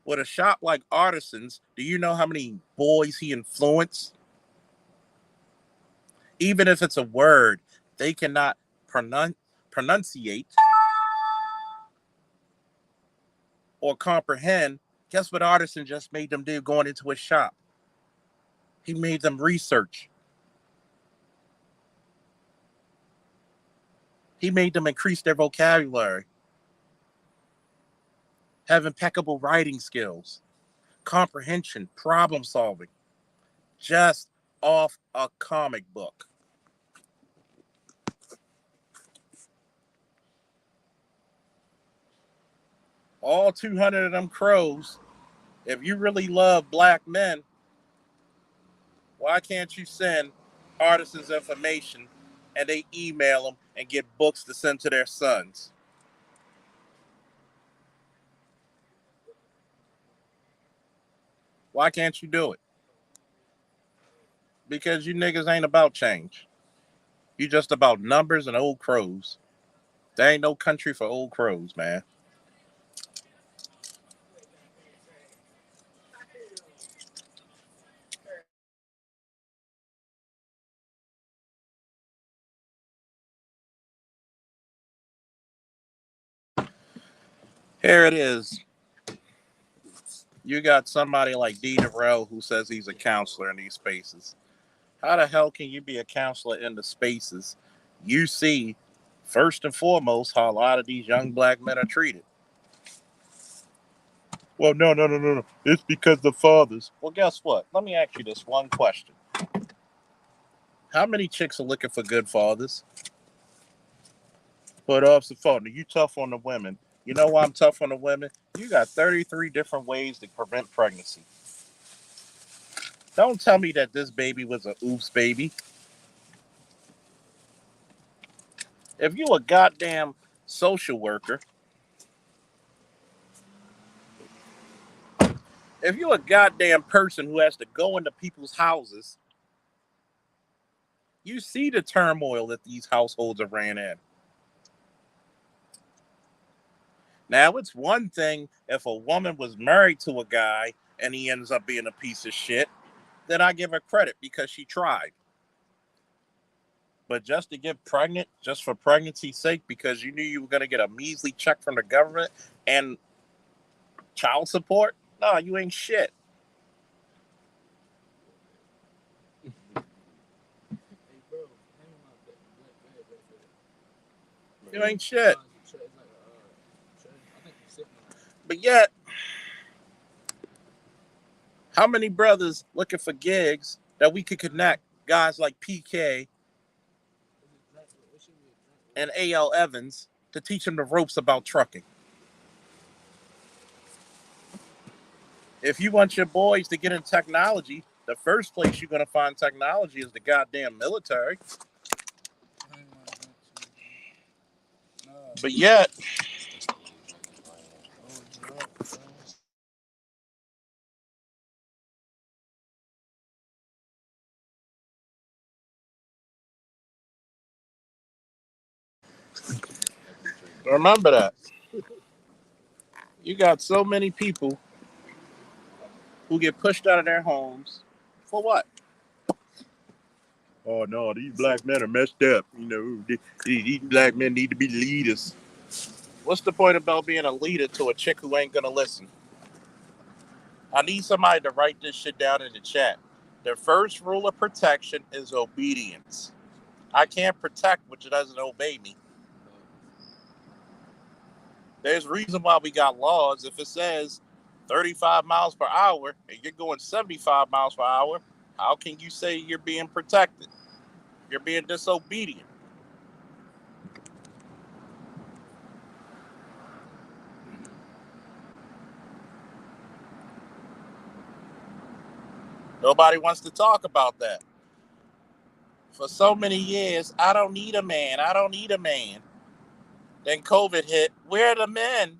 Speaker 1: With a shop like Artisans, do you know how many boys he influenced? Even if it's a word they cannot pronunciate or comprehend, guess what Artisan just made them do going into his shop? He made them research. He made them increase their vocabulary, have impeccable writing skills, comprehension, problem solving, just off a comic book. All 200 of them crows, if you really love black men, why can't you send Artisan's information and they email them and get books to send to their sons. Why can't you do it? Because you niggas ain't about change. You just about numbers and old crows. There ain't no country for old crows, man. Here it is. You got somebody like D. Darrell who says he's a counselor in these spaces. How the hell can you be a counselor in the spaces you see, first and foremost, how a lot of these young black men are treated? Well, no. It's because the fathers. Well, guess what? Let me ask you this one question. How many chicks are looking for good fathers? But Officer Faulkner, you tough on the women. You know why I'm tough on the women? You got 33 different ways to prevent pregnancy. Don't tell me that this baby was a oops baby. If you a goddamn social worker, if you a goddamn person who has to go into people's houses, you see the turmoil that these households are ran in. Now, it's one thing if a woman was married to a guy and he ends up being a piece of shit, then I give her credit because she tried. But just to get pregnant, just for pregnancy's sake, because you knew you were going to get a measly check from the government and child support, no, you ain't shit. You ain't shit. But yet, how many brothers looking for gigs that we could connect guys like PK and AL Evans to teach them the ropes about trucking? If you want your boys to get in technology, the first place you're going to find technology is the goddamn military. But yet, remember that. You got so many people who get pushed out of their homes for what? Oh no, these black men are messed up. You know, these black men need to be leaders. What's the point about being a leader to a chick who ain't gonna listen? I need somebody to write this shit down in the chat. The first rule of protection is obedience. I can't protect what doesn't obey me. There's reason why we got laws. If it says 35 miles per hour and you're going 75 miles per hour, how can you say you're being protected? You're being disobedient. Nobody wants to talk about that. For so many years, I don't need a man. I don't need a man. Then COVID hit. Where are the men?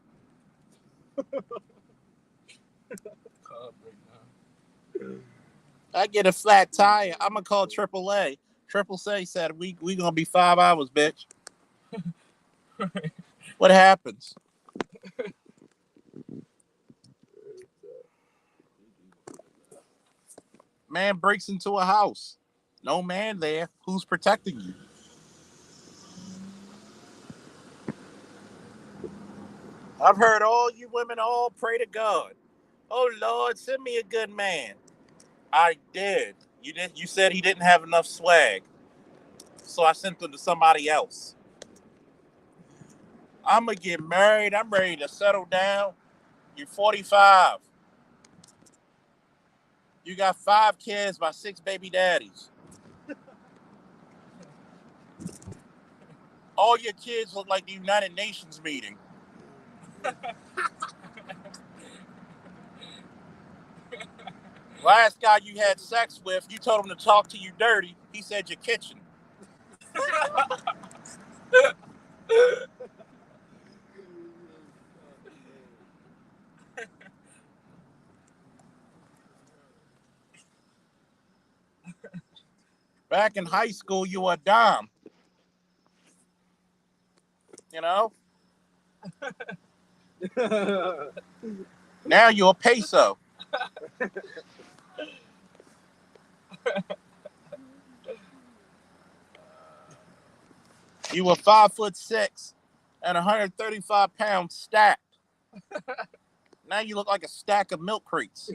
Speaker 1: I get a flat tire. I'm gonna call AAA. Triple A said we gonna be 5 hours, bitch. What happens? Man breaks into a house. No man there. Who's protecting you? I've heard all you women all pray to God. Oh Lord, send me a good man. I did. You did. You said he didn't have enough swag, so I sent him to somebody else. I'm gonna get married. I'm ready to settle down. You're 45. You got 5 kids by 6 baby daddies. All your kids look like the United Nations meeting. Last guy you had sex with, you told him to talk to you dirty. He said your kitchen. Back in high school, you were a dime. You know? Now you're a peso. You were 5'6" and 135 pounds stacked. Now you look like a stack of milk crates.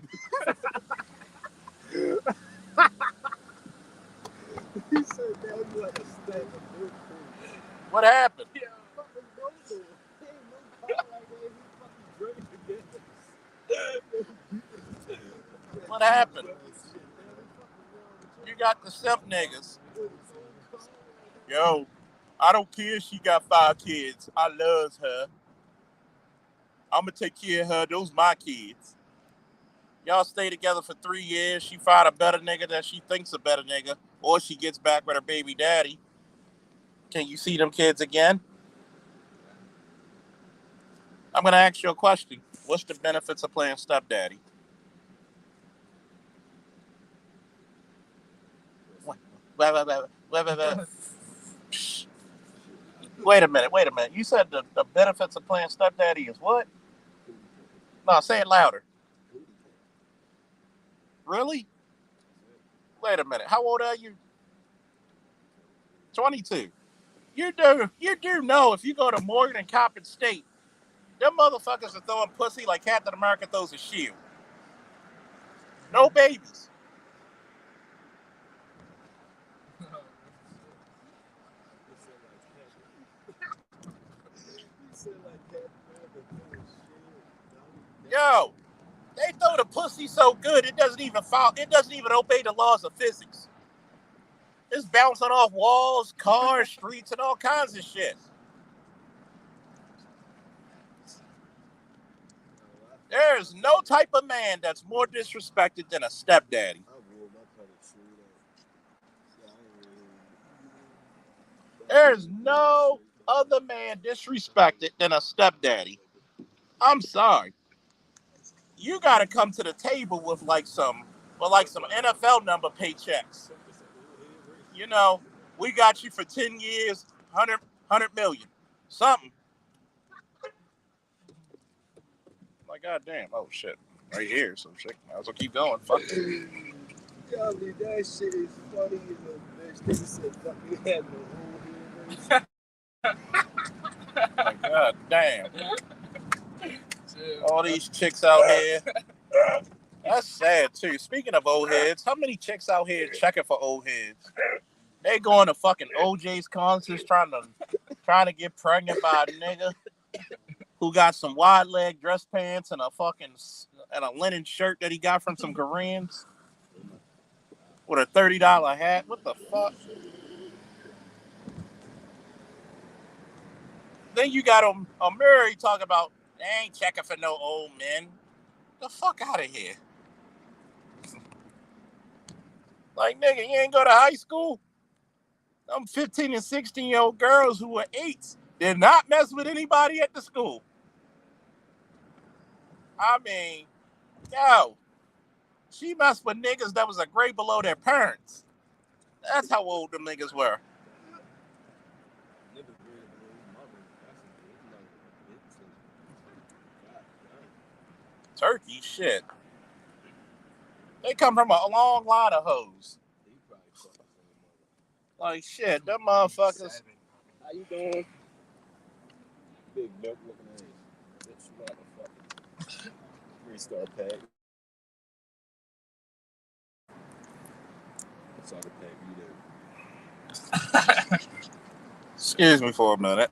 Speaker 2: He said that was like a stack of milk crates.
Speaker 1: What happened?
Speaker 2: Yeah, fucking noble. He ain't no car like that. He fucking drank together.
Speaker 1: What happened? You got the simp niggas. Yo, I don't care if she got 5 kids. I loves her. I'm gonna take care of her. Those my kids. Y'all stay together for 3 years. She find a better nigga that she thinks a better nigga, or she gets back with her baby daddy. Can you see them kids again? I'm gonna ask you a question. What's the benefits of playing stepdaddy? Wait a minute. You said the benefits of playing stepdaddy is what? No, say it louder. Really? Wait a minute. How old are you? 22. You do know if you go to Morgan and Coppin State, them motherfuckers are throwing pussy like Captain America throws a shield. No babies. Yo, they throw the pussy so good it doesn't even obey the laws of physics. It's bouncing off walls, cars, streets, and all kinds of shit. There's no type of man that's more disrespected than a stepdaddy. There's no other man disrespected than a stepdaddy. I'm sorry. You got to come to the table with some NFL number paychecks. You know, we got you for 10 years, 100 million, something. Like, goddamn, oh shit, right here, some shit. Might as well keep going. Fuck it.
Speaker 2: Yo, that shit is funny as a bitch. They said fucking had no whole
Speaker 1: Like, god damn. All these chicks out here. That's sad too. Speaking of old heads, how many chicks out here checking for old heads? They going to fucking OJ's concerts trying to get pregnant by a nigga who got some wide leg dress pants and a linen shirt that he got from some Koreans with a $30 hat. What the fuck? Then you got a Murray talking about they ain't checking for no old men. The fuck out of here. Like, nigga, you ain't go to high school? Them 15 and 16-year-old girls who were 8 did not mess with anybody at the school. I mean, yo, she messed with niggas that was a grade below their parents. That's how old them niggas were. Turkey, shit. They come from a long line of hoes. Like, shit, them motherfuckers.
Speaker 2: How you doing? Big milk looking ass. Bitch, motherfucker. 3-star pack. That's all the pack you do.
Speaker 1: Excuse me for a minute.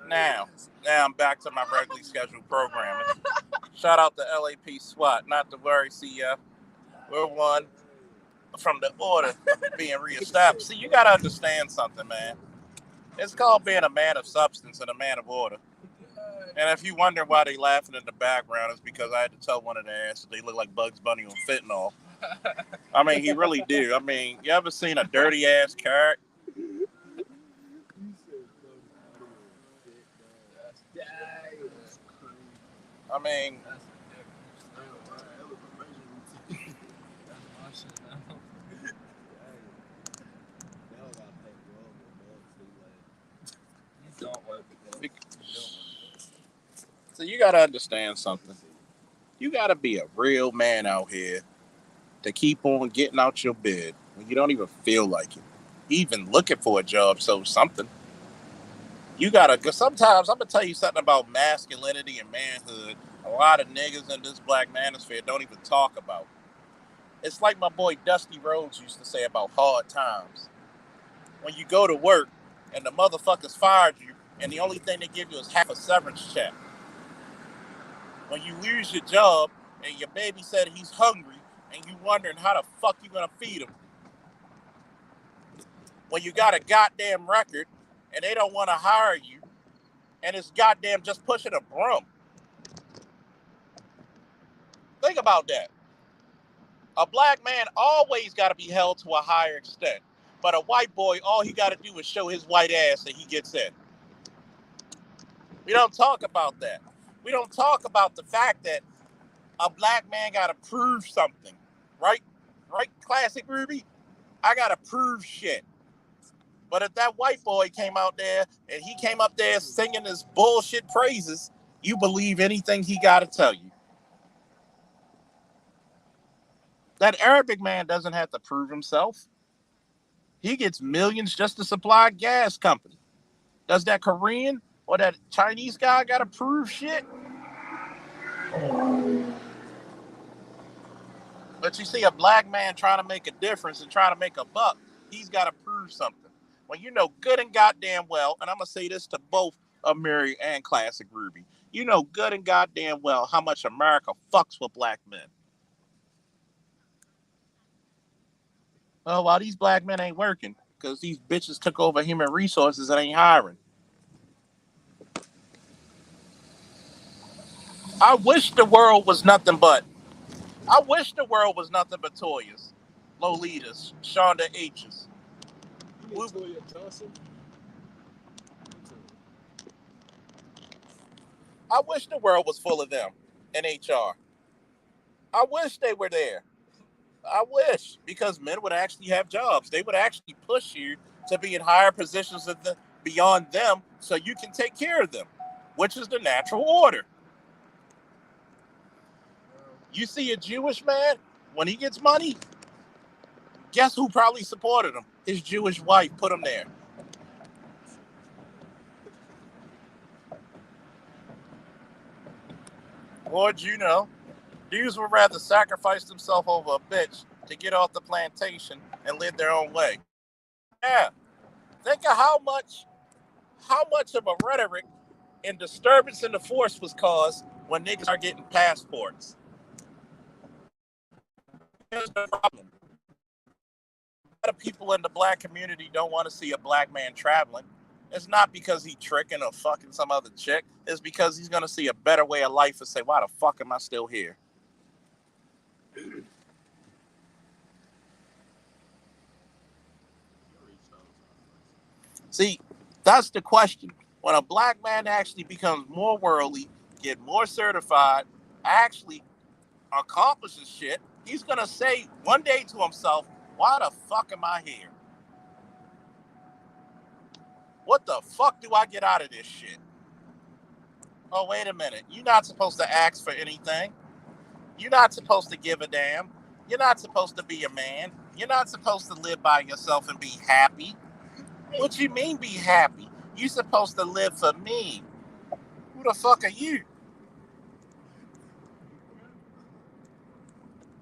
Speaker 1: Now I'm back to my regularly scheduled programming. Shout out to LAP SWAT. Not to worry, CF. We're one. from the order being reestablished. See, you gotta understand something, man. It's called being a man of substance and a man of order. And if you wonder why they laughing in the background, it's because I had to tell one of their asses they look like Bugs Bunny on fentanyl. I mean, he really do. I mean, you ever seen a dirty ass carrot? I mean, so you gotta understand something. You gotta be a real man out here to keep on getting out your bed when you don't even feel like it. Even looking for a job, so something. You gotta, cause sometimes I'm gonna tell you something about masculinity and manhood. A lot of niggas in this black manosphere don't even talk about. It's like my boy Dusty Rhodes used to say about hard times. When you go to work and the motherfuckers fired you, and the only thing they give you is half a severance check. When you lose your job and your baby said he's hungry and you wondering how the fuck you gonna feed him. When you got a goddamn record and they don't want to hire you and it's goddamn just pushing a broom. Think about that. A black man always got to be held to a higher extent. But a white boy, all he got to do is show his white ass and he gets in. We don't talk about that. We don't talk about the fact that a black man got to prove something. Right? Right, Classic Ruby? I got to prove shit. But if that white boy came out there and he came up there singing his bullshit praises, you believe anything he got to tell you. That Arabic man doesn't have to prove himself. He gets millions just to supply a gas company. Does that Korean or that Chinese guy got to prove shit? But you see a black man trying to make a difference and trying to make a buck, he's got to prove something. When you know good and goddamn well, and I'm going to say this to both Amiri and Classic Ruby, you know good and goddamn well how much America fucks with black men. Oh, while these black men ain't working because these bitches took over human resources and ain't hiring. I wish the world was nothing but. I wish the world was nothing but Toyas, Lolitas, Shonda H's. Toya Johnson? I wish the world was full of them in HR. I wish they were there. I wish, because men would actually have jobs. They would actually push you to be in higher positions beyond them so you can take care of them, which is the natural order. You see a Jewish man, when he gets money, guess who probably supported him? His Jewish wife put him there. Lord, you know, dudes would rather sacrifice themselves over a bitch to get off the plantation and live their own way. Yeah. Think of how much of a rhetoric and disturbance in the force was caused when niggas are getting passports. Here's the problem. A lot of people in the black community don't want to see a black man traveling. It's not because he tricking or fucking some other chick. It's because he's going to see a better way of life and say, why the fuck am I still here? See, that's the question. When a black man actually becomes more worldly, get more certified, actually accomplishes shit, he's going to say one day to himself, why the fuck am I here? What the fuck do I get out of this shit? Oh, wait a minute. You're not supposed to ask for anything. You're not supposed to give a damn. You're not supposed to be a man. You're not supposed to live by yourself and be happy. What you mean be happy? You're supposed to live for me. Who the fuck are you?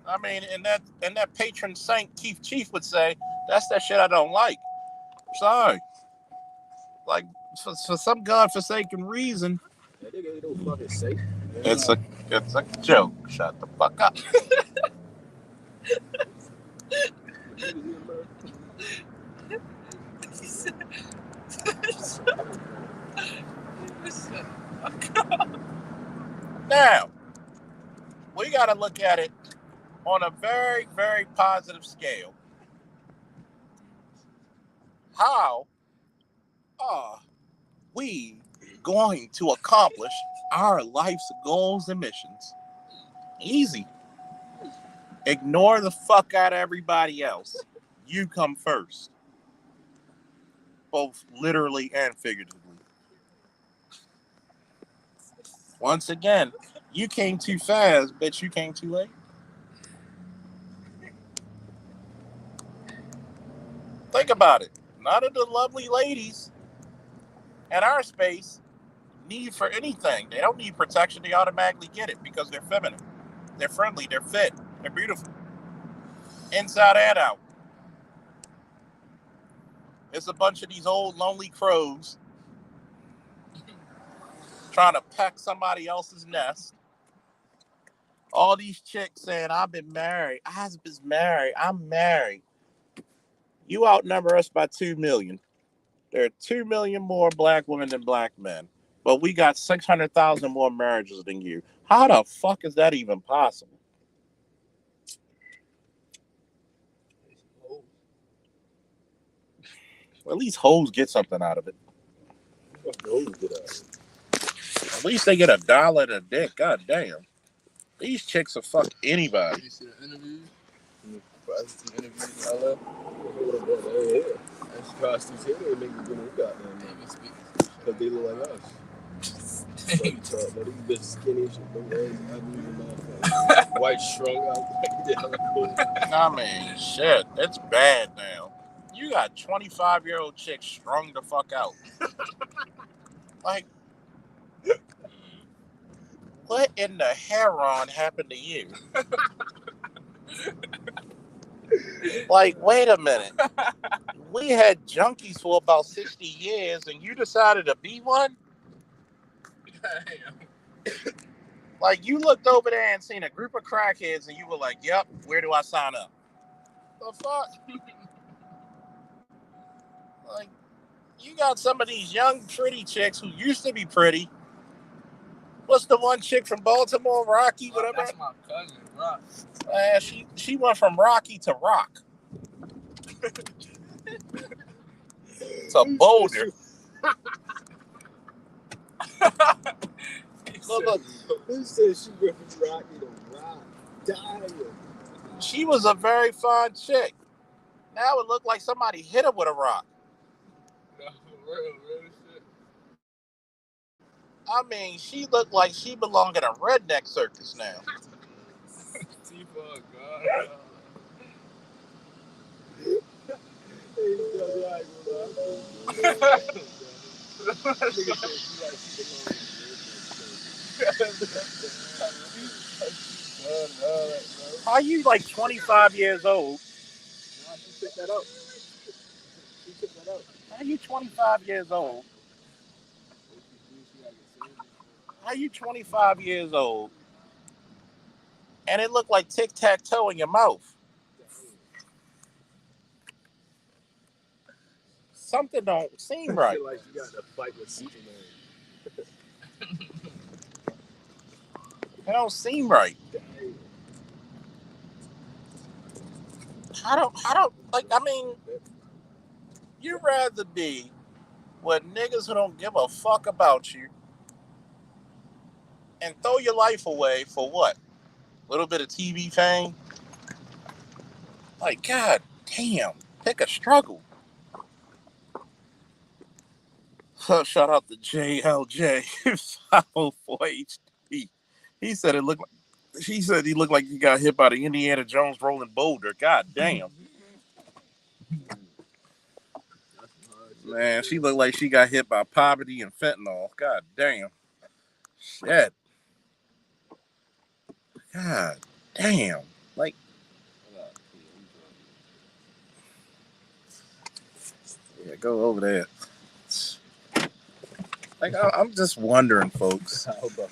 Speaker 1: I mean, and that patron saint Keith Chief would say, that's that shit I don't like. Sorry. Like, for some godforsaken reason. That nigga ain't no fucking saint. It's a joke. Shut the fuck up. Now, we got to look at it on a very, very positive scale. How are we going to accomplish our life's goals and missions? Easy. Ignore the fuck out of everybody else. You come first. Both literally and figuratively. Once again, you came too fast, bitch, you came too late. Think about it. None of the lovely ladies in our space need for anything. They don't need protection. They automatically get it because they're feminine. They're friendly. They're fit. They're beautiful. Inside and out. It's a bunch of these old lonely crows trying to peck somebody else's nest. All these chicks saying, I've been married. I was married. I'm married. You outnumber us by 2 million. There are 2 million more black women than black men. But we got 600,000 more marriages than you. How the fuck is that even possible? Well, at least hoes get something out of it. At least they get $1 a dick. God damn. These chicks will fuck anybody.
Speaker 3: You see the interview? The interviews in LA? That's prostitutes. They make you look out there. Because they look like us. Like, these bitches skinny shit. Them legs ugly and motherfucker. White strung out.
Speaker 1: I mean, shit. It's bad now. You got 25-year-old chicks strung the fuck out. Like, what in the heron happened to you? Like, wait a minute. We had junkies for about 60 years and you decided to be one? Like, you looked over there and seen a group of crackheads and you were like, yep, where do I sign up? The fuck? Like, you got some of these young, pretty chicks who used to be pretty. What's the one chick from Baltimore, Rocky, whatever?
Speaker 3: That's my cousin, Rock.
Speaker 1: She went from Rocky to Rock. To Boulder. Look.
Speaker 2: Who said she went from Rocky to Rock? Dying.
Speaker 1: She was a very fine chick. Now it looked like somebody hit her with a rock.
Speaker 3: No, for real shit.
Speaker 1: I mean, she looked like she belonged in a redneck circus now. How you like 25 years old?
Speaker 2: She took that out.
Speaker 1: How you 25 years old? How you 25 years old? And it looked like tic-tac-toe in your mouth. Something don't seem right.
Speaker 2: I feel like you got to fight with Superman.
Speaker 1: It don't seem right. I don't like, I mean, you'd rather be with niggas who don't give a fuck about you and throw your life away for what? A little bit of TV fame? Like, god damn, pick a struggle. Shout out to JLJ 504HD. He said it looked like he said he looked like he got hit by the Indiana Jones rolling boulder. God damn. Man, she looked like she got hit by poverty and fentanyl. God damn. Shit. God damn. Like, yeah, go over there. Like, I'm just wondering, folks.
Speaker 2: How about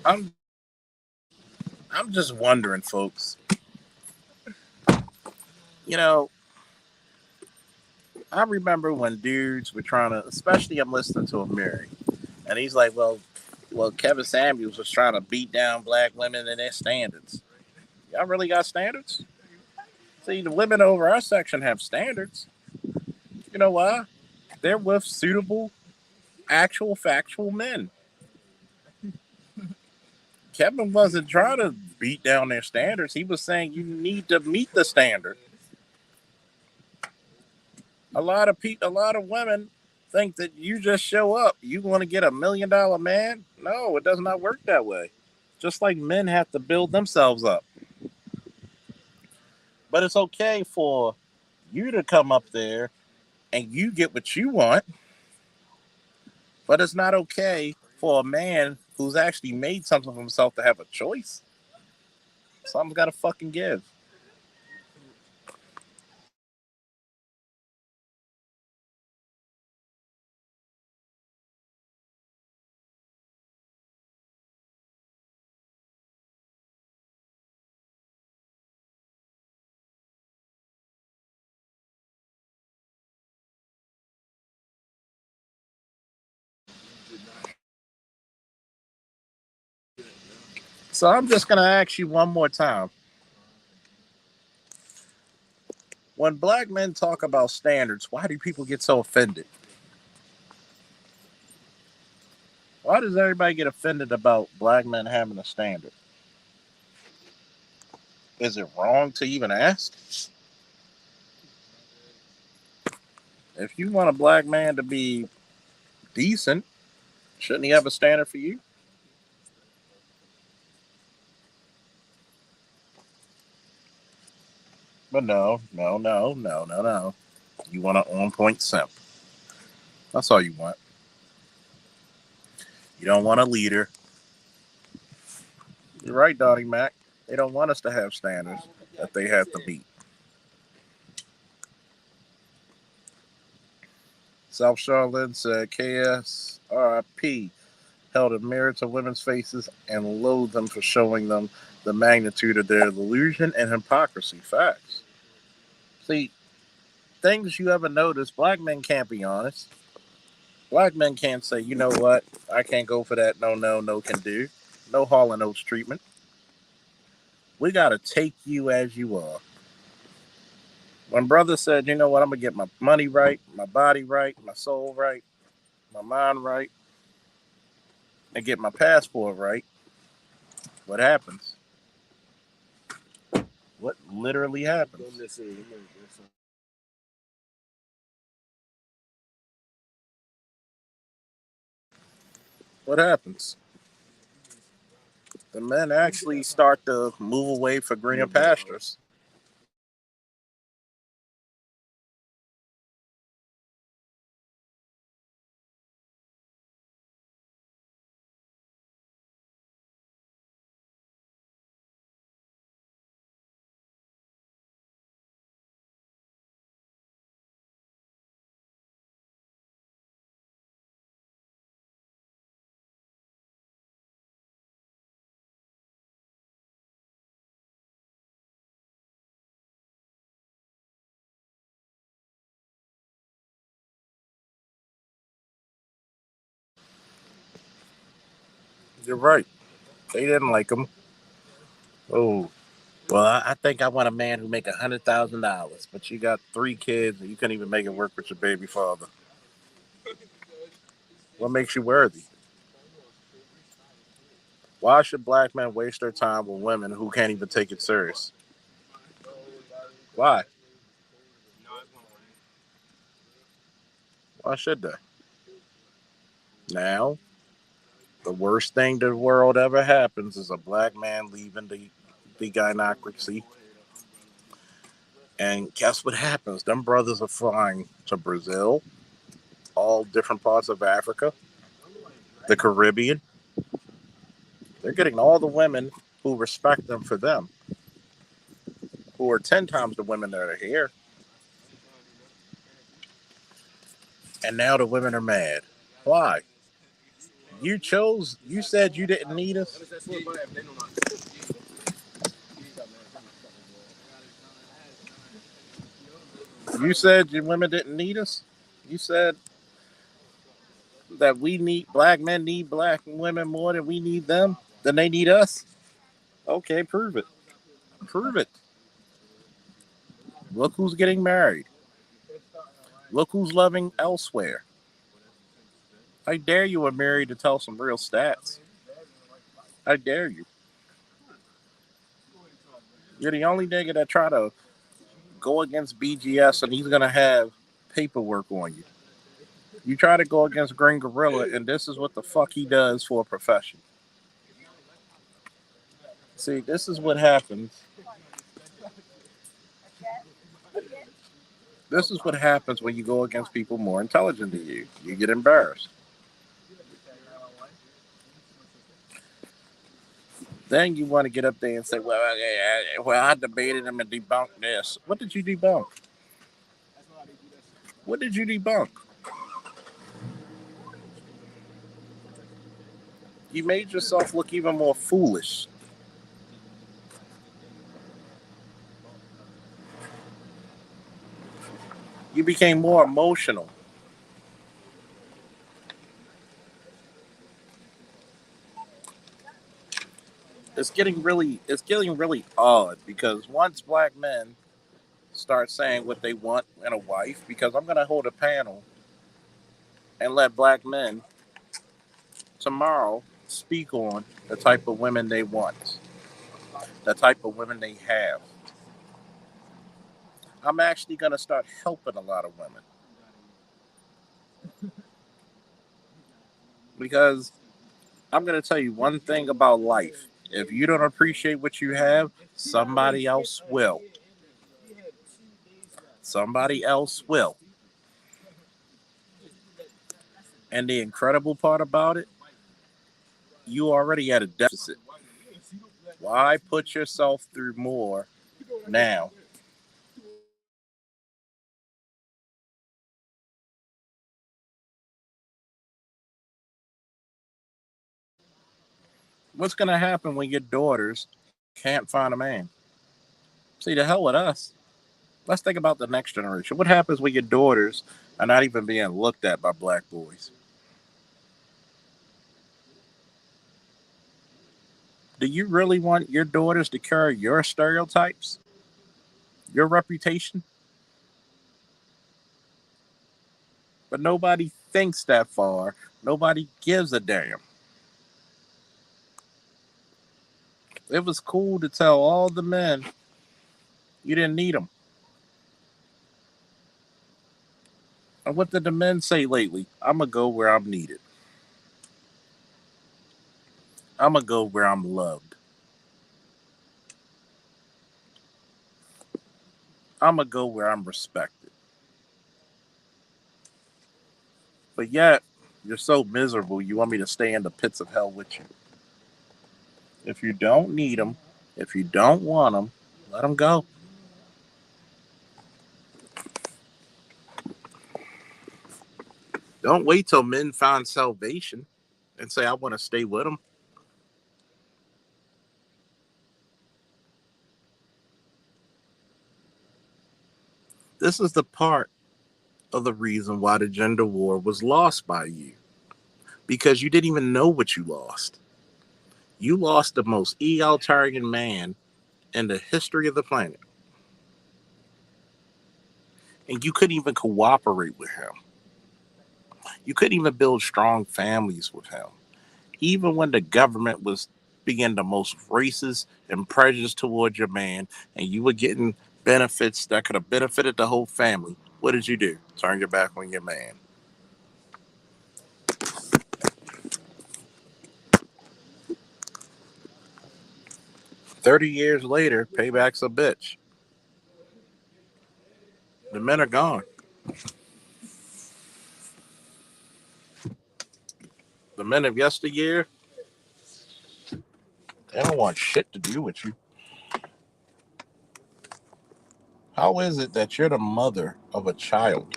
Speaker 1: I'm I'm just wondering, folks. You know, I remember when dudes were trying to, especially I'm listening to Amiri, and he's like, well, Kevin Samuels was trying to beat down black women and their standards. Y'all really got standards? See, the women over our section have standards. You know why? They're with suitable, actual, factual men. Kevin wasn't trying to beat down their standards. He was saying you need to meet the standard. A lot of women think that you just show up. You want to get $1 million man? No, it does not work that way. Just like men have to build themselves up. But it's okay for you to come up there and you get what you want. But it's not okay for a man who's actually made something for himself to have a choice. Something's got to fucking give. So I'm just going to ask you one more time. When black men talk about standards, why do people get so offended? Why does everybody get offended about black men having a standard? Is it wrong to even ask? If you want a black man to be decent, shouldn't he have a standard for you? But no, no, no, no, no, no. You want an on point simp. That's all you want. You don't want a leader. You're right, Donnie Mac. They don't want us to have standards that they have to meet. South Charlotte said KSRP held a mirror to women's faces and loathed them for showing them the magnitude of their delusion and hypocrisy. Facts. See, things you ever notice, black men can't be honest. Black men can't say, you know what, I can't go for that. No, no, no can do. No Hall and Oates treatment. We got to take you as you are. When brother said, you know what, I'm going to get my money right, my body right, my soul right, my mind right, and get my passport right, what happens? What literally happens? What happens? The men actually start to move away for greener pastures. You're right. They didn't like them. Oh, well, I think I want a man who make $100,000, but you got 3 kids and you couldn't even make it work with your baby father. What makes you worthy? Why should black men waste their time with women who can't even take it serious? Why? Why should they? Now, the worst thing the world ever happens is a black man leaving the gynocracy. And guess what happens? Them brothers are flying to Brazil, all different parts of Africa, the Caribbean. They're getting all the women who respect them for them, who are 10 times the women that are here. And now the women are mad. Why? You said you didn't need us. You said your women didn't need us. You said that we need black men need black women more than we need them. Than they need us. Okay, prove it. Prove it. Look who's getting married. Look who's loving elsewhere. I dare you, a married, to tell some real stats. I dare you. You're the only nigga that try to go against BGS and he's gonna have paperwork on you. You try to go against Green Gorilla and this is what the fuck he does for a profession. See, this is what happens. This is what happens when you go against people more intelligent than you. You get embarrassed. Then you want to get up there and say, "Well, I debated him and debunked this." What did you debunk? What did you debunk? You made yourself look even more foolish. You became more emotional. It's getting really odd because once black men start saying what they want in a wife, because I'm gonna hold a panel and let black men tomorrow speak on the type of women they want, the type of women they have. I'm actually gonna start helping a lot of women because I'm gonna tell you one thing about life. If you don't appreciate what you have, somebody else will. Somebody else will. And the incredible part about it, you already at a deficit. Why put yourself through more now? What's going to happen when your daughters can't find a man? See, the hell with us. Let's think about the next generation. What happens when your daughters are not even being looked at by black boys? Do you really want your daughters to carry your stereotypes, your reputation? But nobody thinks that far. Nobody gives a damn. It was cool to tell all the men you didn't need them. And what did the men say lately? I'm going to go where I'm needed. I'm going to go where I'm loved. I'm going to go where I'm respected. But yet, you're so miserable, you want me to stay in the pits of hell with you. If you don't need them, if you don't want them, let them go. Don't wait till men find salvation and say, I want to stay with them. This is the part of the reason why the gender war was lost by you. Because you didn't even know what you lost. You lost the most egalitarian man in the history of the planet. And you couldn't even cooperate with him. You couldn't even build strong families with him. Even when the government was being the most racist and prejudiced towards your man, and you were getting benefits that could have benefited the whole family, what did you do? Turn your back on your man. 30 years later, payback's a bitch. The men are gone. The men of yesteryear, they don't want shit to do with you. How is it that you're the mother of a child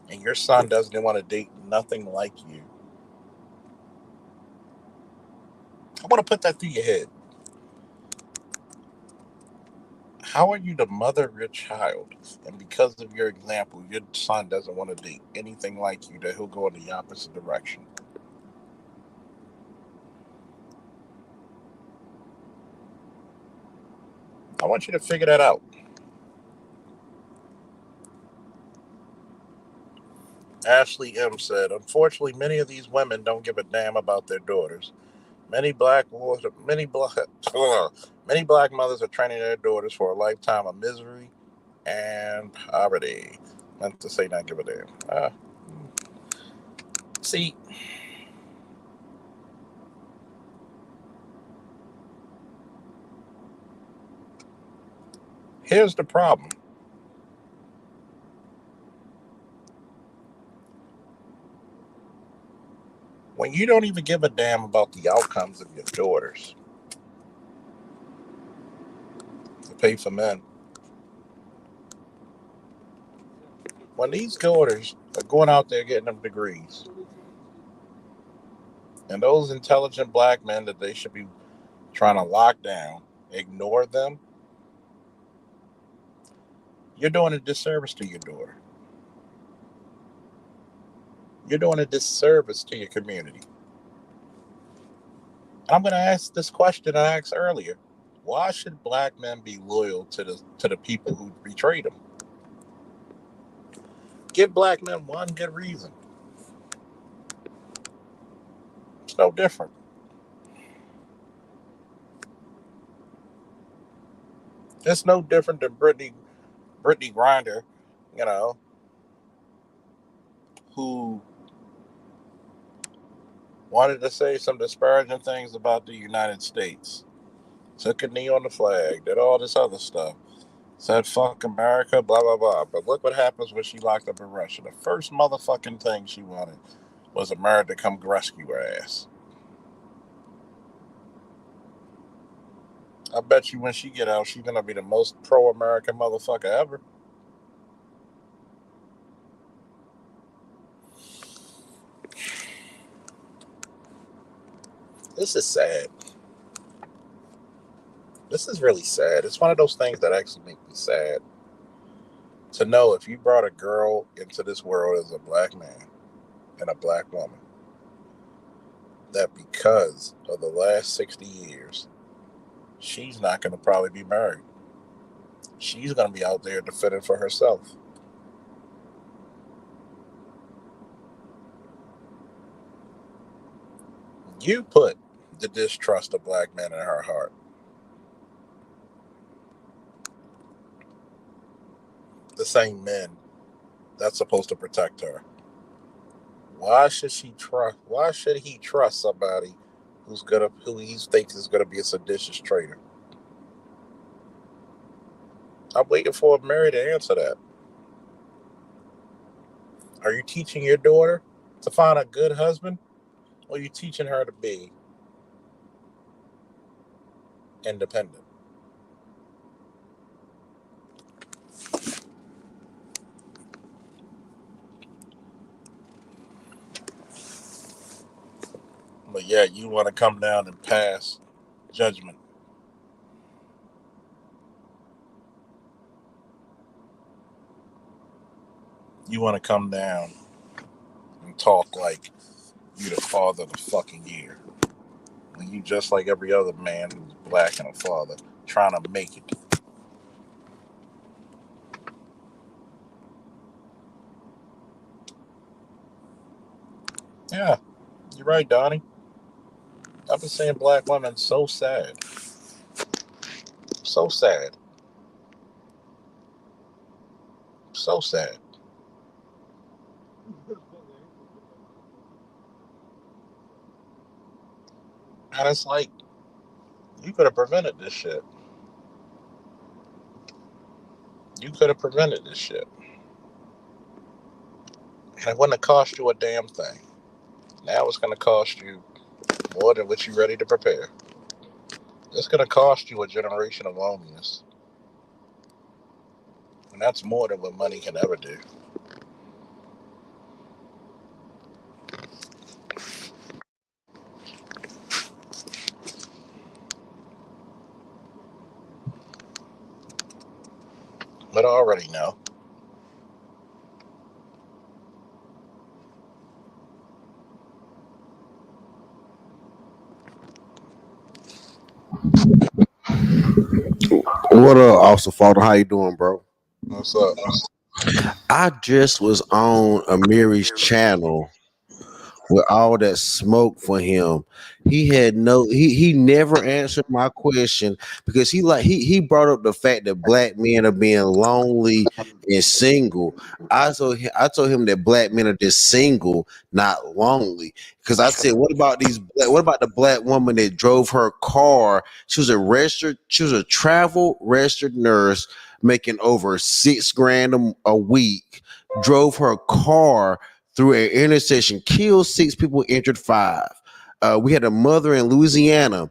Speaker 1: and your son doesn't want to date nothing like you? I want to put that through your head. How are you the mother of your child, and because of your example, your son doesn't want to date anything like you, that he'll go in the opposite direction? I want you to figure that out. Ashley M said, unfortunately, many of these women don't give a damn about their daughters. Many black many black many black mothers are training their daughters for a lifetime of misery and poverty. Meant to say not give a damn. See, here's the problem. When you don't even give a damn about the outcomes of your daughters, to pay for men. When these daughters are going out there getting them degrees, and those intelligent black men that they should be trying to lock down, ignore them, you're doing a disservice to your daughter. You're doing a disservice to your community. And I'm going to ask this question I asked earlier. Why should black men be loyal to the people who betrayed them? Give black men one good reason. It's no different. It's no different than Brittany Grinder, you know, who wanted to say some disparaging things about the United States, took a knee on the flag, did all this other stuff, said fuck America, blah blah blah. But look what happens when she locked up in Russia. The first motherfucking thing she wanted was America to come rescue her ass. I bet you when she get out, she's gonna be the most pro-American motherfucker ever. This is sad. This is really sad. It's one of those things that actually make me sad to know if you brought a girl into this world as a black man and a black woman, that because of the last 60 years, she's not going to probably be married. She's going to be out there defending for herself. You put the distrust of black men in her heart. The same men that's supposed to protect her. Why should she trust? Why should he trust somebody who he thinks is gonna be a seditious traitor? I'm waiting for Mary to answer that. Are you teaching your daughter to find a good husband, or are you teaching her to be independent? But yeah, you want to come down and pass judgment. You want to come down and talk like you the father of the fucking year. When you just like every other man who's black and a father trying to make it. Yeah, you're right, Donnie. I've been seeing black women so sad. So sad. So sad. And it's like, you could have prevented this shit. You could have prevented this shit. And it wouldn't have cost you a damn thing. Now it's going to cost you more than what you're ready to prepare. It's going to cost you a generation of loneliness. And that's more than what money can ever do. But I already know.
Speaker 4: What up, Austin Falter? How you doing, bro?
Speaker 1: What's up?
Speaker 4: I just was on Amiri's channel with all that smoke for him. He had no he never answered my question because he brought up the fact that black men are being lonely and single. I told him that black men are just single, not lonely. Because I said, what about the black woman that drove her car? She was a travel registered nurse making over 6 grand a week, drove her car through an intersection, killed 6 people, injured 5. We had a mother in Louisiana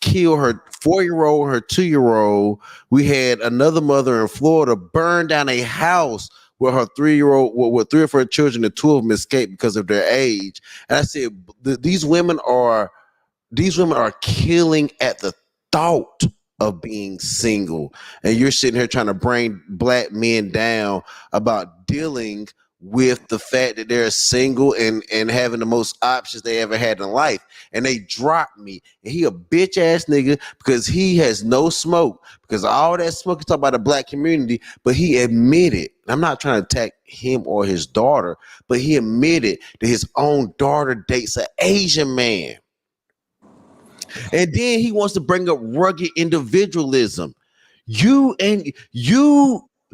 Speaker 4: kill her 4 year old, her 2 year old. We had another mother in Florida burn down a house with her 3 year old, with 3 of her children, and 2 of them escaped because of their age. And I said, these women are killing at the thought of being single, and you're sitting here trying to bring black men down about dealing with the fact that they're single and having the most options they ever had in life. And they dropped me, and he a bitch ass nigga because he has no smoke, because all that smoke is talking about the black community. But he admitted, I'm not trying to attack him or his daughter, but he admitted that his own daughter dates an Asian man. And then he wants to bring up rugged individualism. You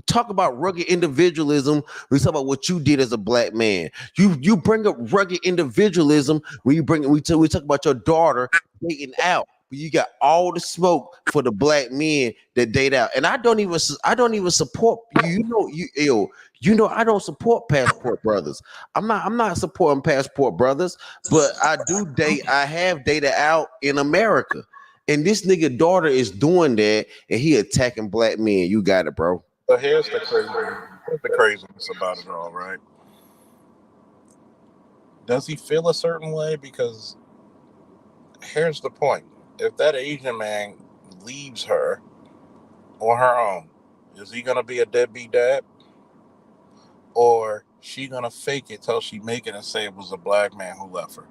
Speaker 4: talk about rugged individualism when you talk about what you did as a black man. You bring up rugged individualism when we talk about your daughter dating out. You got all the smoke for the black men that date out, and I don't even support you. You know I don't support passport brothers. I'm not supporting passport brothers, but I have dated out in America. And this nigga daughter is doing that, and he attacking black men. You got it, bro.
Speaker 1: So here's the craziness about it all, right? Does he feel a certain way? Because here's the point: if that Asian man leaves her on her own, is he gonna be a deadbeat dad, or she gonna fake it till she make it and say it was a black man who left her?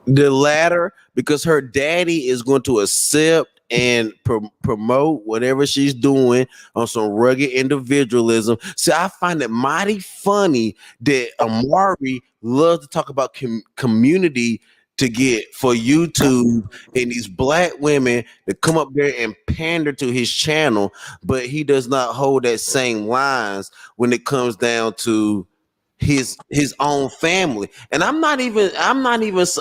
Speaker 4: The latter, because her daddy is going to accept and promote whatever she's doing on some rugged individualism. See, I find it mighty funny that Amari loves to talk about community to get for YouTube, and these black women that come up there and pander to his channel, but he does not hold that same lines when it comes down to his own family. And I'm not even convinced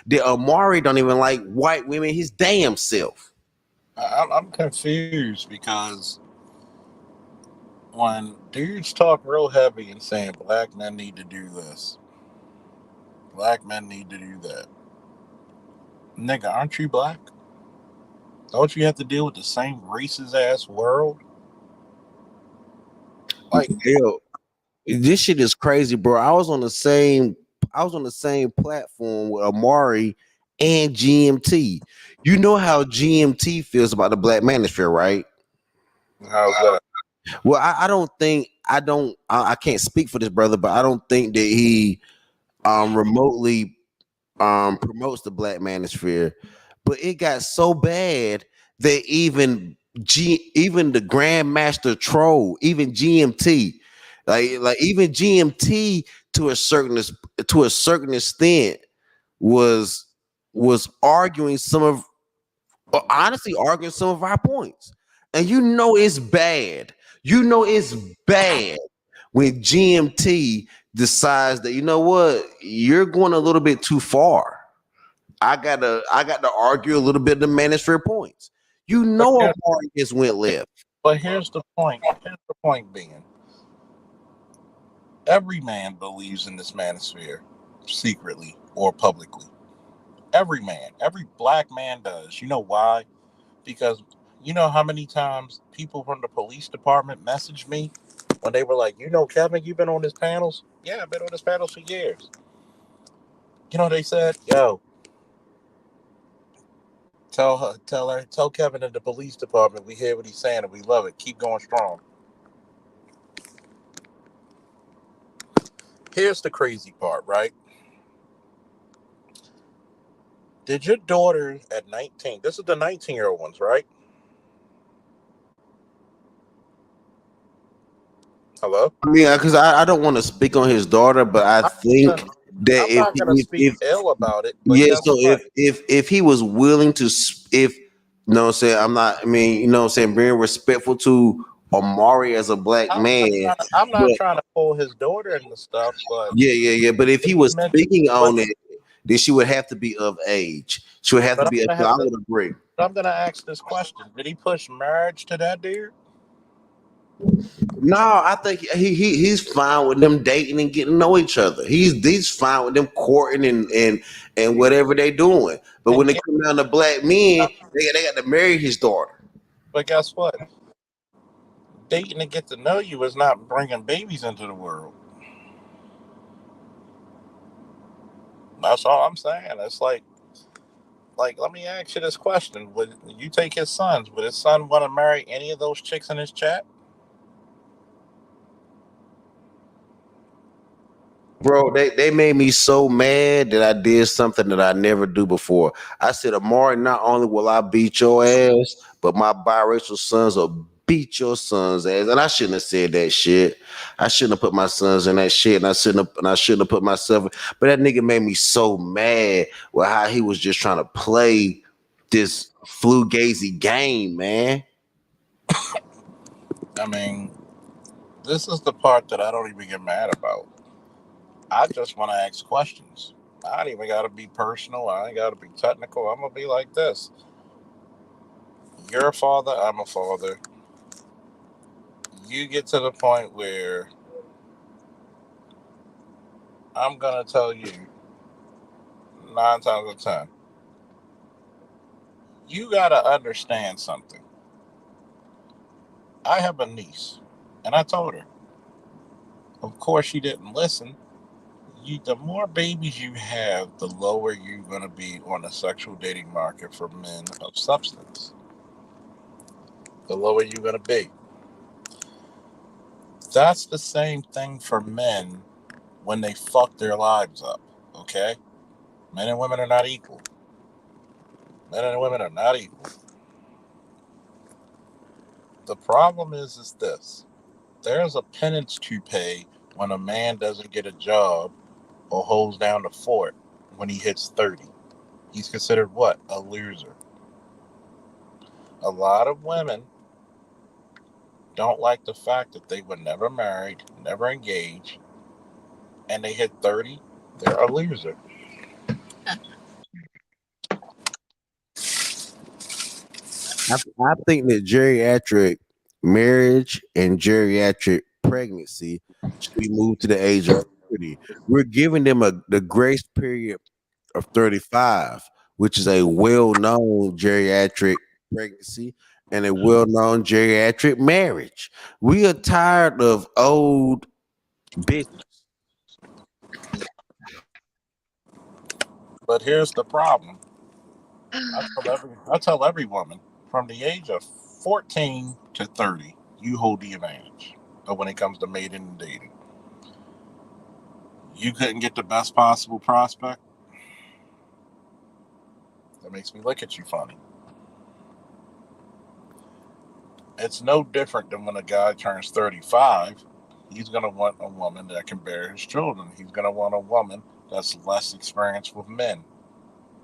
Speaker 4: that Amari don't even like white women his damn self.
Speaker 1: I'm confused because when dudes talk real heavy and saying black men need to do this, black men need to do that, nigga, aren't you black? Don't you have to deal with the same racist ass world? Like,
Speaker 4: Hell, this shit is crazy, bro. I was on the same platform with Amari and GMT. You know how GMT feels about the black manosphere, right?
Speaker 1: how's that?
Speaker 4: Well, I don't think I can't speak for this brother, but I don't think that he remotely promotes the black manosphere. But it got so bad that even the grandmaster troll, even GMT, like even GMT to to a certain extent was arguing honestly arguing some of our points. And you know it's bad. You know it's bad when GMT decides that, you know what, you're going a little bit too far. I got to argue a little bit of the manosphere points. You
Speaker 1: But
Speaker 4: know
Speaker 1: here,
Speaker 4: Amari just went left.
Speaker 1: but here's the point. Here's the point being, every man believes in this manosphere, secretly or publicly. Every man, every black man does. You know why? Because you know how many times people from the police department messaged me when they were like, you know, Kevin, you've been on this panels? Yeah, I've been on this panels for years. You know, they said, yo, Tell Kevin in the police department we hear what he's saying and we love it. Keep going strong. Here's the crazy part, right? Did your daughter at 19? This is the 19-year-old ones, right? Hello.
Speaker 4: I mean, because I don't want to speak on his daughter, but I
Speaker 1: I'm
Speaker 4: think
Speaker 1: gonna,
Speaker 4: that
Speaker 1: I'm not gonna speak
Speaker 4: if
Speaker 1: ill about it, but
Speaker 4: yeah,
Speaker 1: guess
Speaker 4: so
Speaker 1: what?
Speaker 4: if he was willing to if you know what I'm saying, I'm not, I mean, you know what I'm saying, being respectful to Amari as a black man,
Speaker 1: I'm not
Speaker 4: but
Speaker 1: trying to pull his daughter into stuff, but
Speaker 4: yeah, but if he
Speaker 1: did he
Speaker 4: was
Speaker 1: mention?
Speaker 4: speaking
Speaker 1: But
Speaker 4: on it, then she would have to be of age. She would have to
Speaker 1: but
Speaker 4: be.
Speaker 1: I'm gonna
Speaker 4: So I
Speaker 1: have to.
Speaker 4: would agree.
Speaker 1: But I'm gonna ask this question: did he push marriage to that dude?
Speaker 4: No, I think he's fine with them dating and getting to know each other. He's fine with them courting and whatever they doing. But
Speaker 1: And
Speaker 4: when it
Speaker 1: yeah,
Speaker 4: comes down to black men, they got to marry his daughter.
Speaker 1: but guess what? Dating to get to know you is not bringing babies into the world. That's all I'm saying. It's like, let me ask you this question: would you take his sons? Would his son want to marry any of those chicks in his chat?
Speaker 4: Bro, they made me so mad that I did something that I never do before. I said, Amari, not only will I beat your ass, but my biracial sons will beat your son's ass. And I shouldn't have said that shit. I shouldn't have put my sons in that shit, and I shouldn't have put myself. But that nigga made me so mad with how he was just trying to play this flugazy game, man.
Speaker 1: I mean, this is the part that I don't even get mad about. I just want to ask questions. I ain't even got to be personal. I ain't got to be technical. I'm gonna be like this: you're a father. I'm a father. You get to the point where I'm gonna tell you 9 times out of 10, you gotta understand something. I have a niece, and I told her. Of course, she didn't listen. The more babies you have, the lower you're gonna be on the sexual dating market for men of substance. The lower you're gonna be. That's the same thing for men when they fuck their lives up. Okay, men and women are not equal. Men and women are not equal. The problem is this: there's a penance to pay when a man doesn't get a job or holds down the fort when he hits 30. He's considered what? A loser. A lot of women don't like the fact that they were never married, never engaged, and they hit 30, they're a loser.
Speaker 4: I think that geriatric marriage and geriatric pregnancy should be moved to the age of 30. We're giving them the grace period of 35, which is a well-known geriatric pregnancy and a well-known geriatric marriage. We are tired of old bitches.
Speaker 1: But here's the problem. I tell every woman from the age of 14 to 30, you hold the advantage. But when it comes to mating and dating, you couldn't get the best possible prospect. That makes me look at you funny. It's no different than when a guy turns 35. He's going to want a woman that can bear his children. He's going to want a woman that's less experienced with men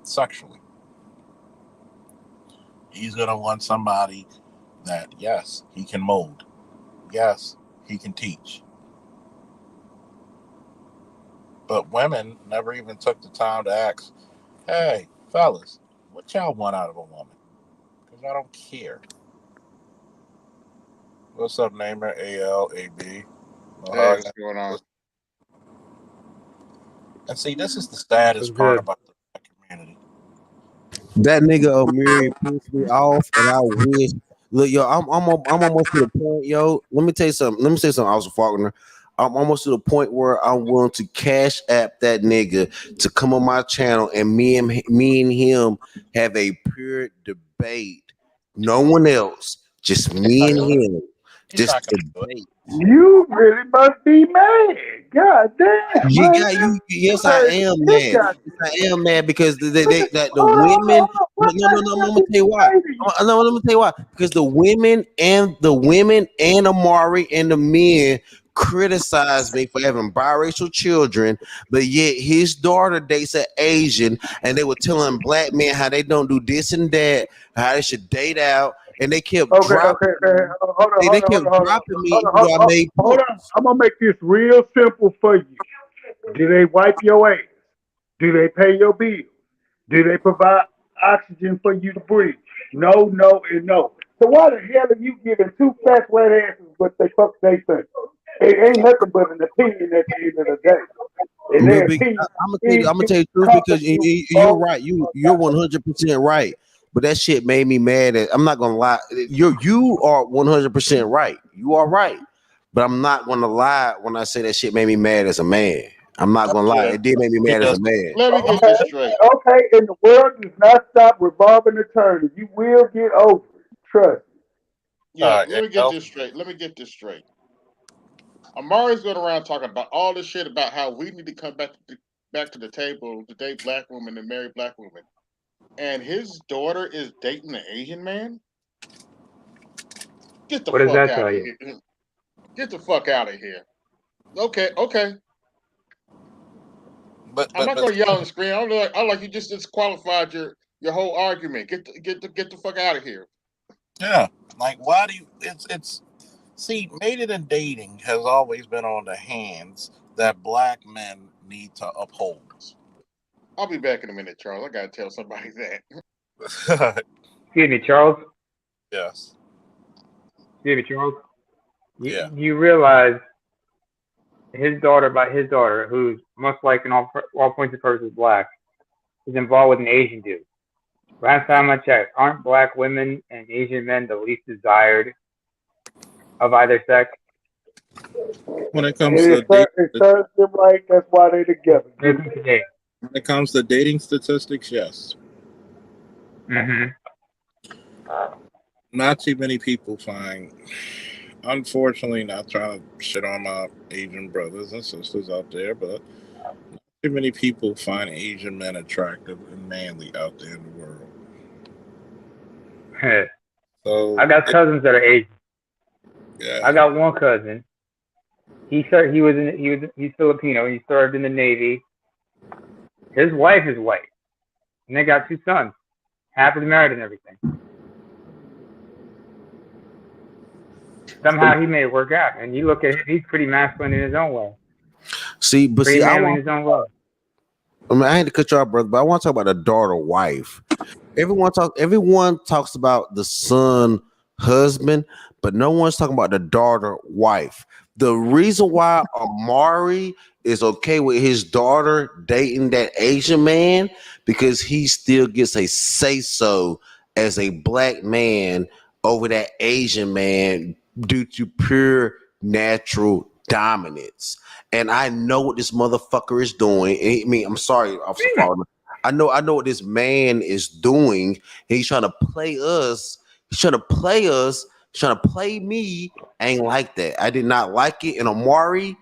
Speaker 1: sexually. He's going to want somebody that, yes, he can mold. Yes, he can teach. But women never even took the time to ask, hey, fellas, what y'all want out of a woman? Because I don't care. What's up, Namer? ALAB.
Speaker 5: Hey, what's going on?
Speaker 1: And see, this is the saddest part
Speaker 3: Good.
Speaker 1: about the black community.
Speaker 4: That nigga O'Miri pissed me off, and I wish. Look, yo, I'm almost to the point, yo. Let me tell you something. Officer Faulkner. I'm almost to the point where I'm willing to cash app that nigga to come on my channel and me and him have a pure debate. No one else, just me and him.
Speaker 1: He's
Speaker 4: Just
Speaker 1: not gonna do it.
Speaker 4: debate.
Speaker 2: You really must be mad. God damn,
Speaker 4: You
Speaker 2: man.
Speaker 4: got you.
Speaker 2: You
Speaker 4: Yes, I
Speaker 2: heard
Speaker 4: am
Speaker 2: this
Speaker 4: mad.
Speaker 2: guy.
Speaker 4: Yes, I am mad because that the
Speaker 2: Hold on, hold on,
Speaker 4: women.
Speaker 2: hold on.
Speaker 4: No,
Speaker 2: What
Speaker 4: no,
Speaker 2: the
Speaker 4: no, no. I'm
Speaker 2: hell
Speaker 4: gonna
Speaker 2: did
Speaker 4: tell you
Speaker 2: he
Speaker 4: why.
Speaker 2: say to you?
Speaker 4: No, I'm gonna tell you why. Because the women and Amari and the men criticize me for having biracial children, but yet his daughter dates an Asian, and they were telling black men how they don't do this and that, how they should date out, and they kept
Speaker 2: Okay, okay,
Speaker 4: dropping
Speaker 2: okay.
Speaker 4: me.
Speaker 2: Hold on,
Speaker 4: They
Speaker 2: hold on,
Speaker 4: kept
Speaker 2: hold on, hold on,
Speaker 4: dropping me
Speaker 2: hold on,
Speaker 4: even though I made
Speaker 2: hold on.
Speaker 4: points.
Speaker 2: I'm gonna make this real simple for you. Do they wipe your ass? Do they pay your bills? Do they provide oxygen for you to breathe? No, no, and no. So why the hell are you giving two fat red asses what they fuck they think? It ain't nothing but an opinion at the end of the day. And
Speaker 4: But
Speaker 2: their opinion
Speaker 4: I'm gonna
Speaker 2: is
Speaker 4: tell you the truth because
Speaker 2: encompass you
Speaker 4: you're
Speaker 2: both
Speaker 4: right. You're 100% right. But that shit made me mad. I'm not gonna lie. You are 100% right. You are right. But I'm not gonna lie when I say that shit made me mad as a man. I'm not gonna lie.
Speaker 5: Yeah.
Speaker 4: It did make me mad as a
Speaker 1: Because
Speaker 4: man.
Speaker 5: Let me get
Speaker 2: Okay,
Speaker 5: this straight.
Speaker 2: okay, and the world does not stop revolving and turning. You will get over it. Trust me.
Speaker 5: Yeah, let
Speaker 1: and
Speaker 5: me get this straight. Let me get this straight. Amari's going around talking about all this shit about how we need to come back to the table to date black women and marry black women. And his daughter is dating an Asian man? Get the
Speaker 6: What does
Speaker 5: fuck
Speaker 6: that
Speaker 5: out
Speaker 6: tell
Speaker 5: of
Speaker 6: you?
Speaker 5: here. Get the fuck out of here. Okay, okay.
Speaker 1: but
Speaker 5: I'm
Speaker 1: but
Speaker 5: not
Speaker 1: but
Speaker 5: going to yell and scream. I like you just disqualified your whole argument. Get the fuck out of here.
Speaker 1: yeah, like why do you? It's see, mating and dating has always been on the hands that black men need to uphold.
Speaker 5: I'll be back in a minute, Charles. I got to tell somebody that.
Speaker 6: Excuse me, Charles.
Speaker 1: Yes,
Speaker 6: Excuse me, Charles.
Speaker 1: yeah.
Speaker 6: You realize his daughter, who's most likely in all points of purposes black, is involved with an Asian dude. Last time I checked, aren't black women and Asian men the least desired of either sex?
Speaker 1: When it comes
Speaker 2: And
Speaker 1: to dating,
Speaker 2: it serves them right. That's why they together. Get
Speaker 6: Listen
Speaker 2: it?
Speaker 6: today.
Speaker 1: when it comes to dating statistics, yes,
Speaker 6: Mm-hmm.
Speaker 1: not too many people find. Unfortunately, not trying to shit on my Asian brothers and sisters out there, but too many people find Asian men attractive and manly out there in the world.
Speaker 6: I
Speaker 1: So,
Speaker 6: got cousins that are Asian. I
Speaker 1: yeah,
Speaker 6: got one cousin. He's Filipino. He served in the Navy. His wife is white, and they got two sons, happily married and everything. Somehow he made it work out. And you look at him, he's pretty masculine in his own way,
Speaker 4: See,
Speaker 6: pretty
Speaker 4: I
Speaker 6: manly in
Speaker 4: want.
Speaker 6: his own way.
Speaker 4: I mean, I hate to cut you off, brother, but I want to talk about the daughter wife. Everyone talks about the son husband, but no one's talking about the daughter wife. The reason why Amari is okay with his daughter dating that Asian man because he still gets a say so as a black man over that Asian man due to pure natural dominance. And I know what this motherfucker is doing. I mean, I'm sorry, Officer Fallen. I know what this man is doing. He's trying to play us. He's trying to play us. He's trying to play me. I ain't like that. I did not like it. And Amari,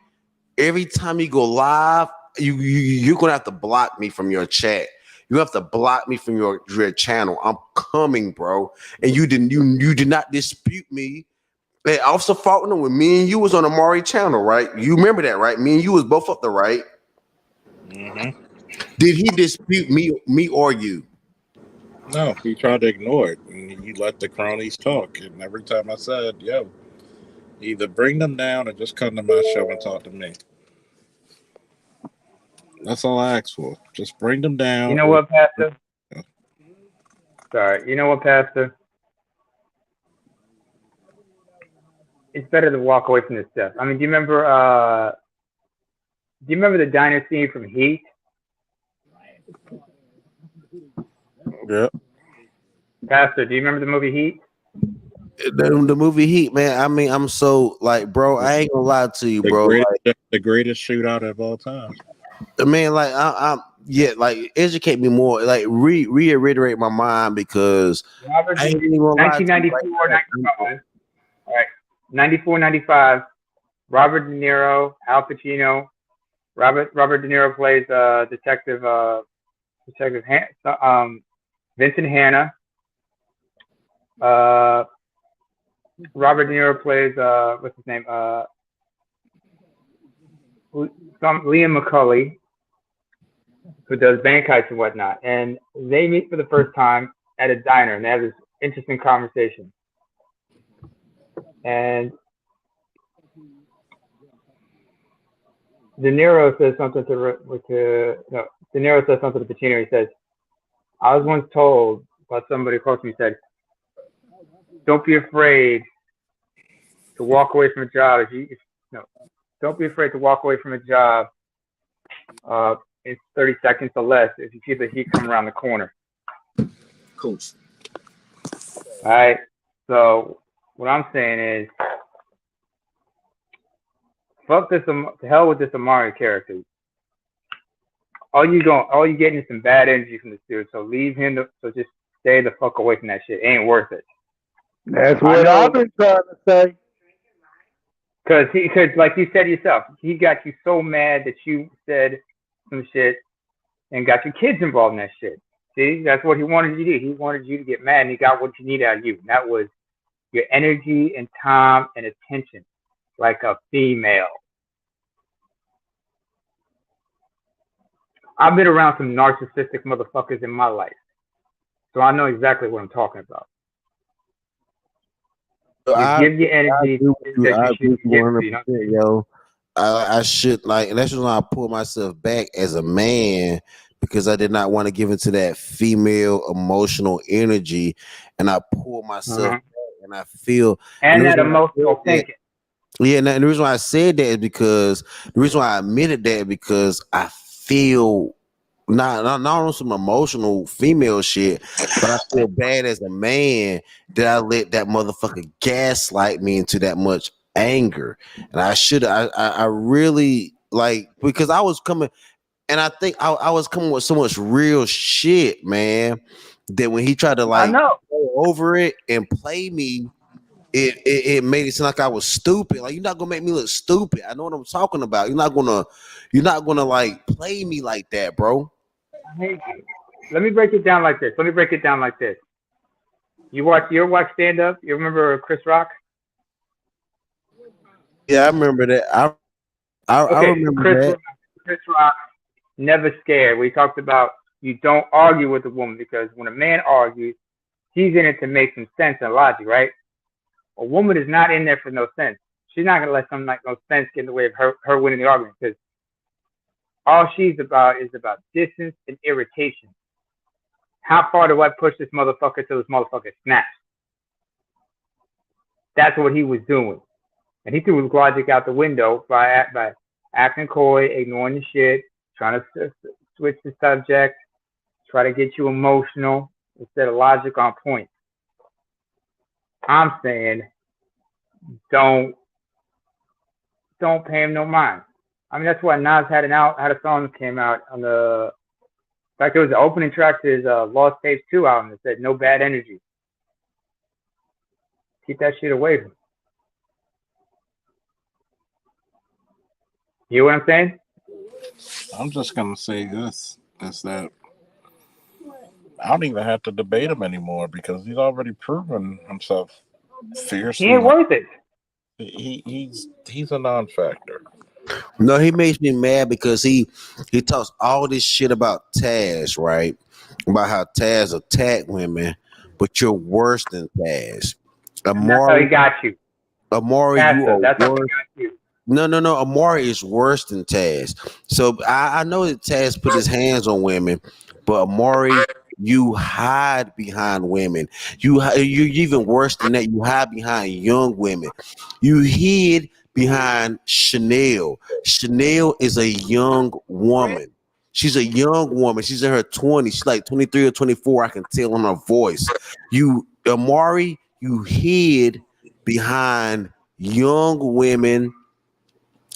Speaker 4: every time you go live, you're gonna have to block me from your chat. You have to block me from your channel. I'm coming, bro. And you did not dispute me. Hey, Officer Faulkner, when me and you was on Amari channel, right? You remember that, right? Me and you was both up there, right?
Speaker 1: hmm
Speaker 4: Did he dispute me or you?
Speaker 1: no, he tried to ignore it, and he let the cronies talk. And every time I said, "Yo, either bring them down or just come to my show and talk to me," that's all I asked for. Just bring them
Speaker 6: You
Speaker 1: down,
Speaker 6: know
Speaker 1: or
Speaker 6: what, Pastor? Sorry. You know what, Pastor? It's better to walk away from this stuff. I mean, do you remember the diner scene from Heat?
Speaker 1: yeah,
Speaker 6: Pastor, do you remember the movie Heat?
Speaker 4: the movie Heat, man. I mean, I'm so like, bro. I ain't gonna lie to you,
Speaker 1: The
Speaker 4: bro.
Speaker 1: greatest shootout of all time.
Speaker 4: Man, like I'm yeah, like educate me more, like reiterate my mind because
Speaker 6: Robert
Speaker 4: I
Speaker 6: De
Speaker 4: ain't even gonna lie to you like
Speaker 6: 1994,
Speaker 4: that.
Speaker 6: 95. All right, 94, 95. Robert De Niro, Al Pacino. Robert De Niro plays Detective Vincent Hanna. Uh, Robert De Niro plays what's his name? Liam McCulley, who does bank heists and whatnot, and they meet for the first time at a diner, and they have this interesting conversation. And De Niro says something no, De Niro says something to Pacino. He says, "I was once told by somebody close to me, said, don't be afraid to walk away from a job no, don't be afraid to walk away from a job in 30 seconds or less if you feel the heat come around the corner."
Speaker 3: Coach.
Speaker 6: All right. So what I'm saying is, fuck this. To hell with this Amari character. All you getting is some bad energy from this dude. So leave him. So just stay the fuck away from that shit. It ain't worth it.
Speaker 2: That's
Speaker 6: I
Speaker 2: what I've
Speaker 6: know,
Speaker 2: been trying to say.
Speaker 6: because like you said yourself, he got you so mad that you said some shit and got your kids involved in that shit. See, that's what he wanted you to do. He wanted you to get mad, and he got what you need out of you. And that was your energy and time and attention, like a female. I've been around some narcissistic motherfuckers in my life, so I know exactly what I'm talking about.
Speaker 4: So
Speaker 6: You give your
Speaker 4: I
Speaker 6: energy
Speaker 4: agree with
Speaker 6: to things
Speaker 4: you.
Speaker 6: that
Speaker 4: I
Speaker 6: you
Speaker 4: agree with
Speaker 6: shouldn't
Speaker 4: you
Speaker 6: give
Speaker 4: 100,
Speaker 6: to. You know what I'm
Speaker 4: percent
Speaker 6: saying?
Speaker 4: yo. I should like, and that's just why I pull myself back as a man because I did not want to give into that female emotional energy, and I pull myself
Speaker 6: Uh-huh.
Speaker 4: back, and I feel, and
Speaker 6: And
Speaker 4: the
Speaker 6: that
Speaker 4: reason why I
Speaker 6: emotional
Speaker 4: said that,
Speaker 6: thinking.
Speaker 4: yeah, and the reason why I said that is because the reason why I admitted that is because I feel not on some emotional female shit, but I feel bad as a man that I let that motherfucker gaslight me into that much anger, and I should I really like because I was coming, and I think I was coming with so much real shit, man, that when he tried to
Speaker 6: I
Speaker 4: like
Speaker 6: know.
Speaker 4: go over it and play me, it made it sound like I was stupid. Like you're not gonna make me look stupid. I know what I'm talking about. You're not gonna like play me like that, bro.
Speaker 6: I hate you. Let me break it down like this. Let me break it down like this. You watch stand up? You remember Chris Rock?
Speaker 4: Yeah, I remember that. I
Speaker 6: Okay,
Speaker 4: remember that.
Speaker 6: Chris Rock never scared. We talked about you don't argue with a woman because when a man argues, he's in it to make some sense and logic, right? A woman is not in there for no sense. She's not gonna let something like no sense get in the way of her winning the argument because all she's about is about distance and irritation. How far do I push this motherfucker till this motherfucker snaps? That's what he was doing. And he threw his logic out the window by acting coy, ignoring the shit, trying to switch the subject, try to get you emotional instead of logic on point. I'm saying don't don't pay him no mind. I mean that's why Nas had a song that came out on the in fact it was the opening track to his Lost Tapes 2 album that said no bad energy. Keep that shit away from him. You know what I'm saying?
Speaker 1: I'm just gonna say this: is that I don't even have to debate him anymore because he's already proven himself
Speaker 6: He
Speaker 1: fiercely.
Speaker 6: ain't worth it.
Speaker 1: He's a non-factor.
Speaker 4: No, he makes me mad because he talks all this shit about Taz, right? About how Taz attack women, but you're worse than Taz.
Speaker 6: And that's how he
Speaker 4: Amari,
Speaker 6: got you.
Speaker 4: Amari, you
Speaker 6: Passive.
Speaker 4: are
Speaker 6: That's how he
Speaker 4: worse.
Speaker 6: got you.
Speaker 4: No. Amari is worse than Taz. So I know that Taz put his hands on women, but Amari, you hide behind women. You're even worse than that. You hide behind young women. You hid behind Chanel. Chanel is a young woman. She's a young woman. She's in her 20s. She's like 23 or 24. I can tell on her voice. You, Amari, You hid behind young women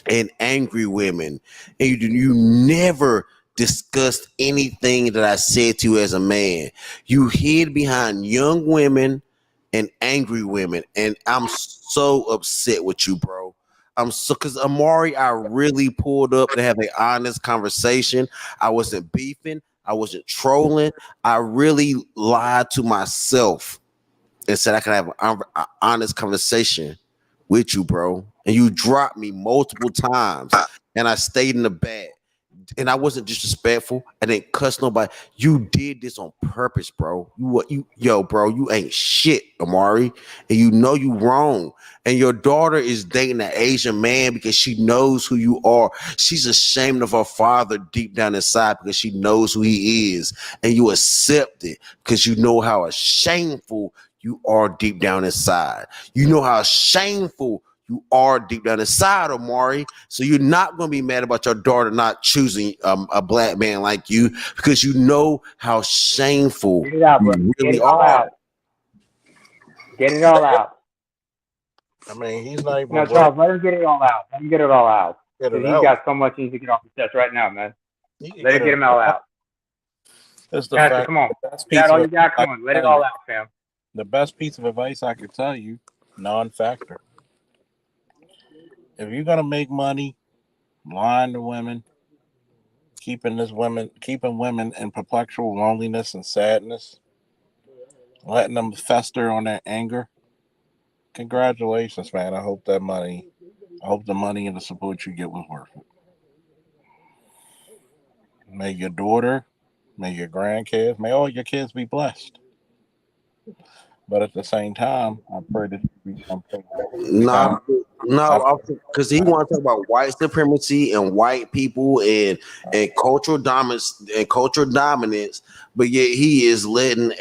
Speaker 4: and angry women, and you never discussed anything that I said to you as a man. You hid behind young women and angry women, and I'm so upset with you, bro. I'm so because Amari, I really pulled up to have an honest conversation. I wasn't beefing. I wasn't trolling. I really lied to myself and said I could have an honest conversation with you, bro. And you dropped me multiple times, and I stayed in the bed. And I wasn't disrespectful. I didn't cuss nobody. You did this on purpose, bro. Bro, you ain't shit, Amari, and you know you wrong. And your daughter is dating an Asian man because she knows who you are. She's ashamed of her father deep down inside because she knows who he is, and you accept it because you know how shameful you are deep down inside. You know how shameful you are deep down inside, Omari. So you're not going to be mad about your daughter not choosing a black man like you because you know how shameful
Speaker 6: Get it out, bro.
Speaker 4: you
Speaker 6: Get
Speaker 4: really
Speaker 6: it all
Speaker 4: are.
Speaker 6: out. Get it all out.
Speaker 1: I mean, he's not
Speaker 6: No,
Speaker 1: even worth
Speaker 6: Charles, let him get it all out. Let him get it all out.
Speaker 1: get it
Speaker 6: Because he's
Speaker 1: out.
Speaker 6: got so much he needs to get off his chest right now, man.
Speaker 1: He can
Speaker 6: Let
Speaker 1: get
Speaker 6: him get
Speaker 1: it
Speaker 6: him all
Speaker 1: out.
Speaker 6: out.
Speaker 1: That's the
Speaker 6: Pastor,
Speaker 1: fact.
Speaker 6: come on.
Speaker 1: The best
Speaker 6: Get out
Speaker 1: piece
Speaker 6: all
Speaker 1: of
Speaker 6: you got.
Speaker 1: advice I
Speaker 6: Come
Speaker 1: can
Speaker 6: on. Let it
Speaker 1: tell you.
Speaker 6: all out, fam.
Speaker 1: The best piece of advice I could tell you, non-factor. If you're gonna make money, lying to women, keeping women in perpetual loneliness and sadness, letting them fester on their anger. Congratulations, man. I hope the money and the support you get was worth it. May your daughter, may your grandkids, may all your kids be blessed. But at the same time, I pray that you become
Speaker 4: No,
Speaker 1: kind. I
Speaker 4: no, because he want to talk about white supremacy and white people and cultural dominance, but yet he is letting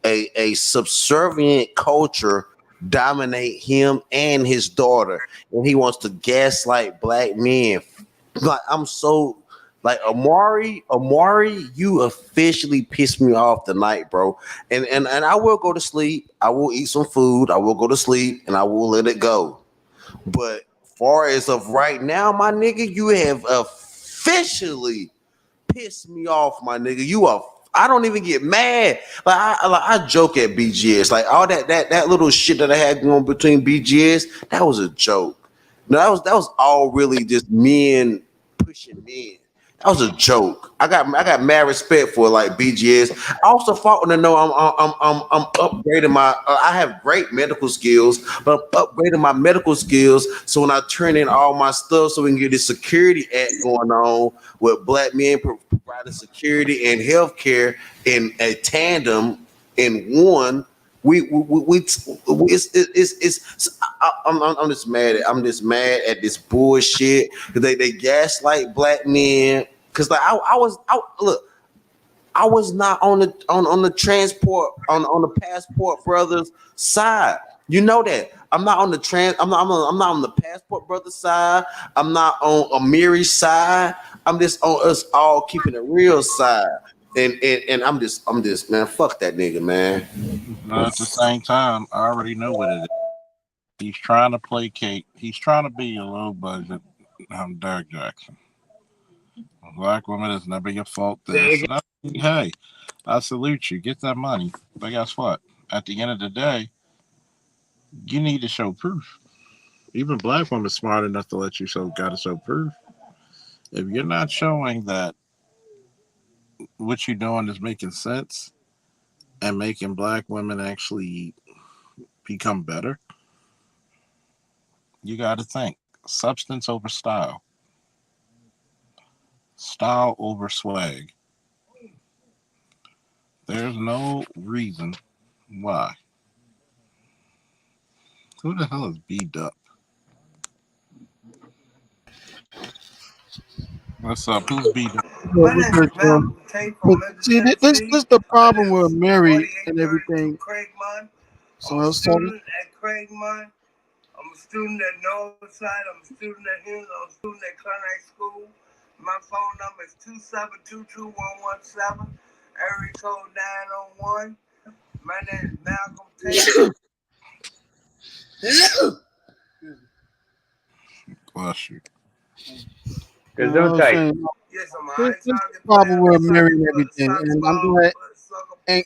Speaker 4: a subservient culture dominate him and his daughter, and he wants to gaslight black men. Like I'm so like Amari, you officially pissed me off tonight, bro. And I will go to sleep. I will eat some food. I will go to sleep, and I will let it go. But far as of right now, my nigga, you have officially pissed me off, my nigga. You are. I don't even get mad. I joke at BGS, like all that little shit that I had going between BGS. That was a joke. No, that was all really just men pushing men. That was a joke. I got mad respect for like BGS. I also fought to know I'm upgrading my. I have great medical skills, but I'm upgrading my medical skills. So when I turn in all my stuff, so we can get this security act going on with black men providing security and healthcare in a tandem in one. I'm just mad at this bullshit because they gaslight black men because like I was not on the transport on the passport brothers side. You know that I'm not on the I'm not on the passport brothers side. I'm not on Amiri's side. I'm just on us all keeping it real side. And I'm just man, fuck that nigga, man.
Speaker 1: but at the same time, I already know what it is. He's trying to placate. He's trying to be a low budget Derek Jackson. Black women is never your fault. This and hey, I salute you. Get that money, but guess what? At the end of the day, you need to show proof. Even black women smart enough to let you gotta show proof. If you're not showing that what you're doing is making sense and making black women actually become better, you got to think substance over style, style over swag. There's no reason why. Who the hell is B Dup? What's up? Who's B Dup?
Speaker 2: My name is Malcolm K from
Speaker 7: But
Speaker 2: Memphis,
Speaker 7: see, this
Speaker 2: Tennessee.
Speaker 7: this the
Speaker 2: I
Speaker 7: problem
Speaker 2: live
Speaker 7: with Mary and
Speaker 2: 4832
Speaker 7: everything.
Speaker 2: Craigmont.
Speaker 7: So
Speaker 2: I'm
Speaker 7: I
Speaker 2: a
Speaker 7: was talking.
Speaker 2: student at Craigmont. I'm a student at Northside. I'm a student at Hills. I'm a student at Clark School. My phone number is 2722117, area code 901. My name is Malcolm Tate.
Speaker 1: Bless you.
Speaker 6: Cause don't type.
Speaker 2: Yes, I'm
Speaker 7: This
Speaker 2: alright.
Speaker 7: this is
Speaker 2: Soccer
Speaker 7: the problem
Speaker 2: player,
Speaker 7: with
Speaker 2: soccer,
Speaker 7: Mary and everything,
Speaker 2: soccer
Speaker 7: and I'm
Speaker 2: ball,
Speaker 7: glad.
Speaker 2: soccer,
Speaker 7: And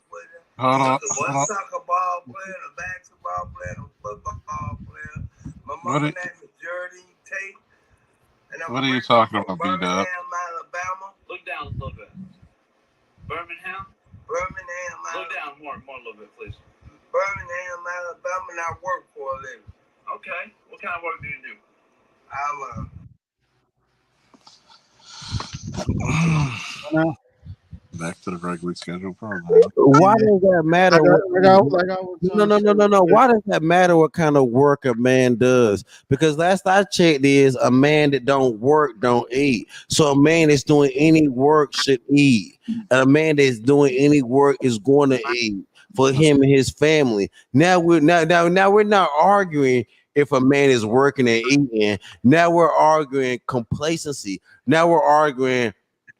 Speaker 1: Hold on.
Speaker 2: soccer,
Speaker 1: Hold
Speaker 2: one
Speaker 1: on.
Speaker 2: soccer ball player, a basketball player, a football player. My
Speaker 1: What
Speaker 2: mama
Speaker 1: are,
Speaker 2: name is Jordy Tate, and I'm
Speaker 1: what are you
Speaker 2: originally
Speaker 1: talking
Speaker 2: from
Speaker 1: about, B-Dub?
Speaker 2: Birmingham, Alabama. Look down a little bit. Birmingham? Birmingham, Alabama. Look down more a little bit, please. Birmingham, Alabama, and I work for a living. Okay. What kind of work do you do? I'm
Speaker 7: now,
Speaker 1: Back to the regularly scheduled program.
Speaker 4: Why
Speaker 7: yeah,
Speaker 4: does that matter?
Speaker 7: like I,
Speaker 4: What
Speaker 7: like I was
Speaker 4: no,
Speaker 7: trying to
Speaker 4: no,
Speaker 7: say.
Speaker 4: no, no, no. Why does that matter what kind of work a man does? Because last I checked is a man that don't work don't eat. So a man that's doing any work should eat. And a man that's doing any work is going to eat for him and his family. Now we're not arguing if a man is working and eating. Now we're arguing complacency. Now we're arguing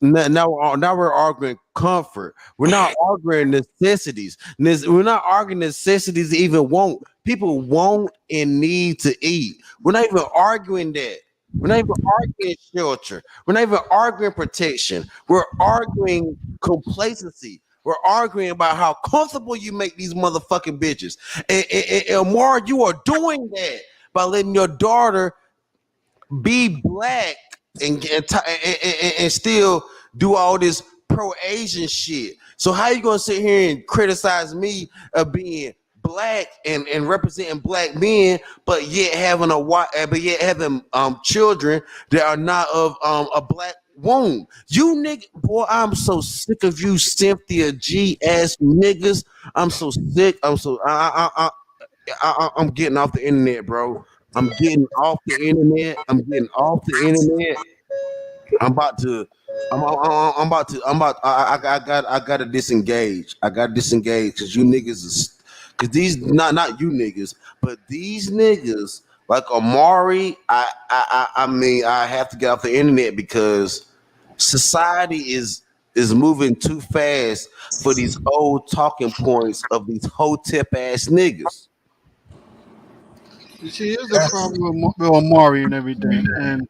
Speaker 4: now we're arguing comfort. We're not arguing necessities. We're not arguing necessities to even want. People want and need to eat. We're not even arguing that. We're not even arguing shelter. We're not even arguing protection. We're arguing complacency. We're arguing about how comfortable you make these motherfucking bitches. And Amar, you are doing that by letting your daughter be black and still do all this pro Asian shit. So how you gonna sit here and criticize me of being black and representing black men, but yet having but yet having children that are not of a black womb? You nigga, boy, I'm so sick of you, Cynthia G ass niggas. I'm so sick. I'm getting off the internet, bro. I'm getting off the internet. I'm getting off the internet. I'm about to. I'm about to. I'm about. I got to disengage. I got to disengage because you niggas is. Because these not you niggas, but these niggas like Amari. I mean I have to get off the internet because society is moving too fast for these old talking points of these hotep ass niggas.
Speaker 7: You see, here's the problem with, with Omari and everything. And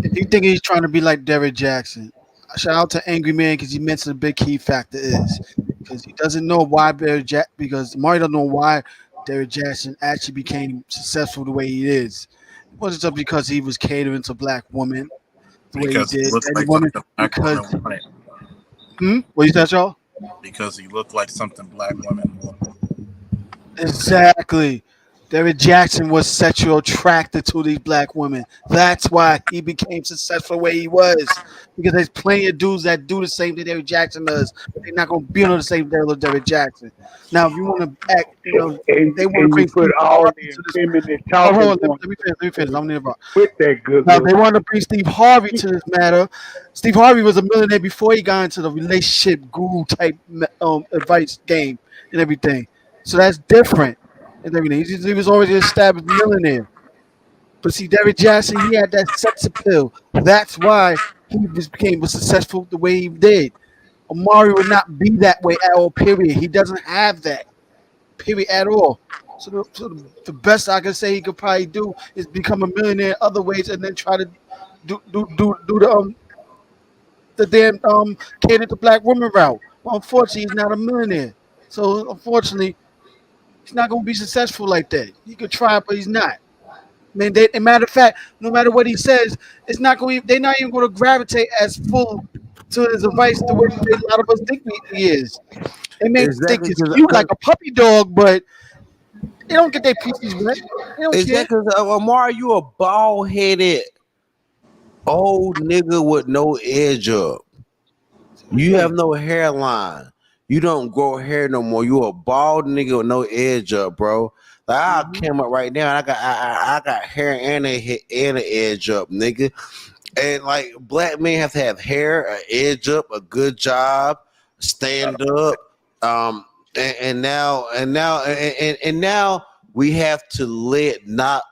Speaker 7: if you think he's trying to be like Derek Jackson, shout out to Angry Man because he mentioned a big key factor is because he doesn't know why because Omari doesn't know why Derek Jackson actually became successful the way he is. It wasn't just because he was catering to black women the way he
Speaker 1: Because he
Speaker 7: did,
Speaker 1: looked
Speaker 7: and
Speaker 1: like
Speaker 7: women
Speaker 1: something black
Speaker 7: because
Speaker 1: women wanted.
Speaker 7: what you said, y'all?
Speaker 1: Because he looked like something black women wanted.
Speaker 7: Exactly. Derek Jackson was sexually attracted to these black women. That's why he became successful the way he was. Because there's plenty of dudes that do the same thing Derek Jackson does, but they're not going to be on the same level of Derek Jackson. Now, if you want to act, they want to
Speaker 6: And you
Speaker 7: bring
Speaker 6: put
Speaker 7: Steve
Speaker 6: all
Speaker 7: Harvey
Speaker 6: the
Speaker 7: to this.
Speaker 6: feminine
Speaker 7: Oh, hold
Speaker 6: talking
Speaker 7: on.
Speaker 6: points
Speaker 7: Let me finish. Let me finish. I'm never.
Speaker 6: with that good
Speaker 7: Now
Speaker 6: look.
Speaker 7: they want to bring Steve Harvey to this matter. Steve Harvey was a millionaire before he got into the relationship guru type advice game and everything. So that's different and everything. He was already an established millionaire. But see, Derek Jackson, he had that sex appeal. That's why became successful the way he did. Amari would not be that way at all. Period. He doesn't have that. Period at all. So the best I can say he could probably do is become a millionaire other ways, and then try to do the damn cater to black women route. Well, unfortunately, he's not a millionaire. So unfortunately, he's not going to be successful like that. He could try, but he's not. Man, and matter of fact, no matter what he says, it's not going. They're not even going to gravitate as full to his advice the way a lot of us think he is. They may think
Speaker 4: Exactly
Speaker 7: he's
Speaker 4: because
Speaker 7: cute like a puppy dog, but they don't get their pieces wet. They don't care.
Speaker 4: exactly Amari, you a bald headed old nigga with no edge up. You have
Speaker 7: Hey,
Speaker 4: no hairline. You don't grow hair no more. You a bald nigga with no edge up, bro. Like I
Speaker 7: mhm.
Speaker 4: came up right now and I got hair and a edge up, nigga. And like black men have to have hair, an edge up, a good job, stand up. And now we have to let not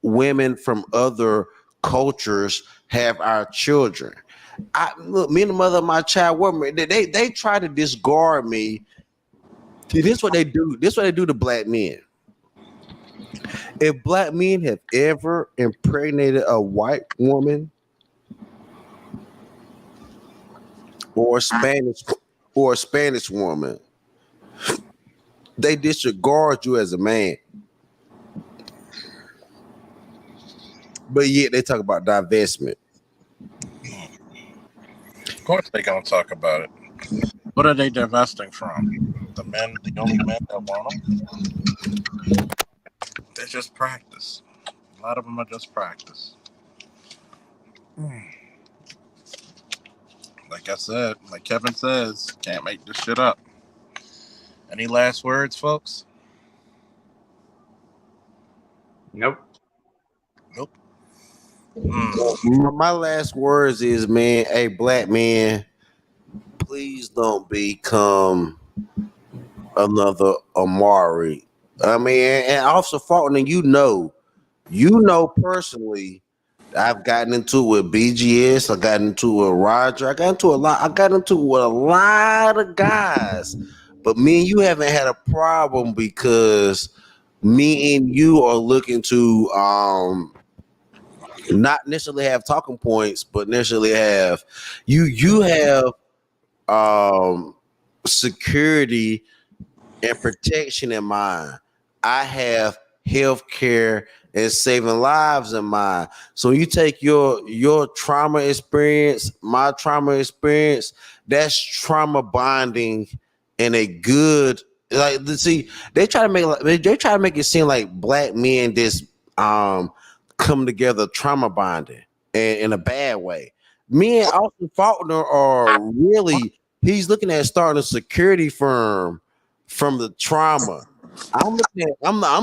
Speaker 4: women from other cultures have our children. I look, me and the mother of my child were they try to discard me. See, this what they do. This what they do to black men. If black men have ever impregnated a white woman or a Spanish woman, they disregard you as a man. But yet they talk about divestment.
Speaker 1: Of course they gonna talk about it. What are they divesting from? The men, the only men that want them? They just practice. A lot of them are just practice. Like I said, like Kevin says, can't make this shit up. Any last words, folks?
Speaker 6: Nope.
Speaker 1: Nope. Mm.
Speaker 4: My last words is, man, hey, black man, please don't become another Amari. I mean, and Officer Faulkner, you know personally, I've gotten into it with BGS. I got into it with Roger. I got into a lot. I got into it with a lot of guys. But me and you haven't had a problem because me and you are looking to not necessarily have talking points, but necessarily have you have um security and protection in mind. I have health care and saving lives in mind. So you take your trauma experience, my trauma experience, that's trauma bonding in a good, like, see, they try to make it seem like black men just um come together trauma bonding in a bad way. Me and Austin Faulkner are really, he's looking at starting a security firm from the trauma. I'm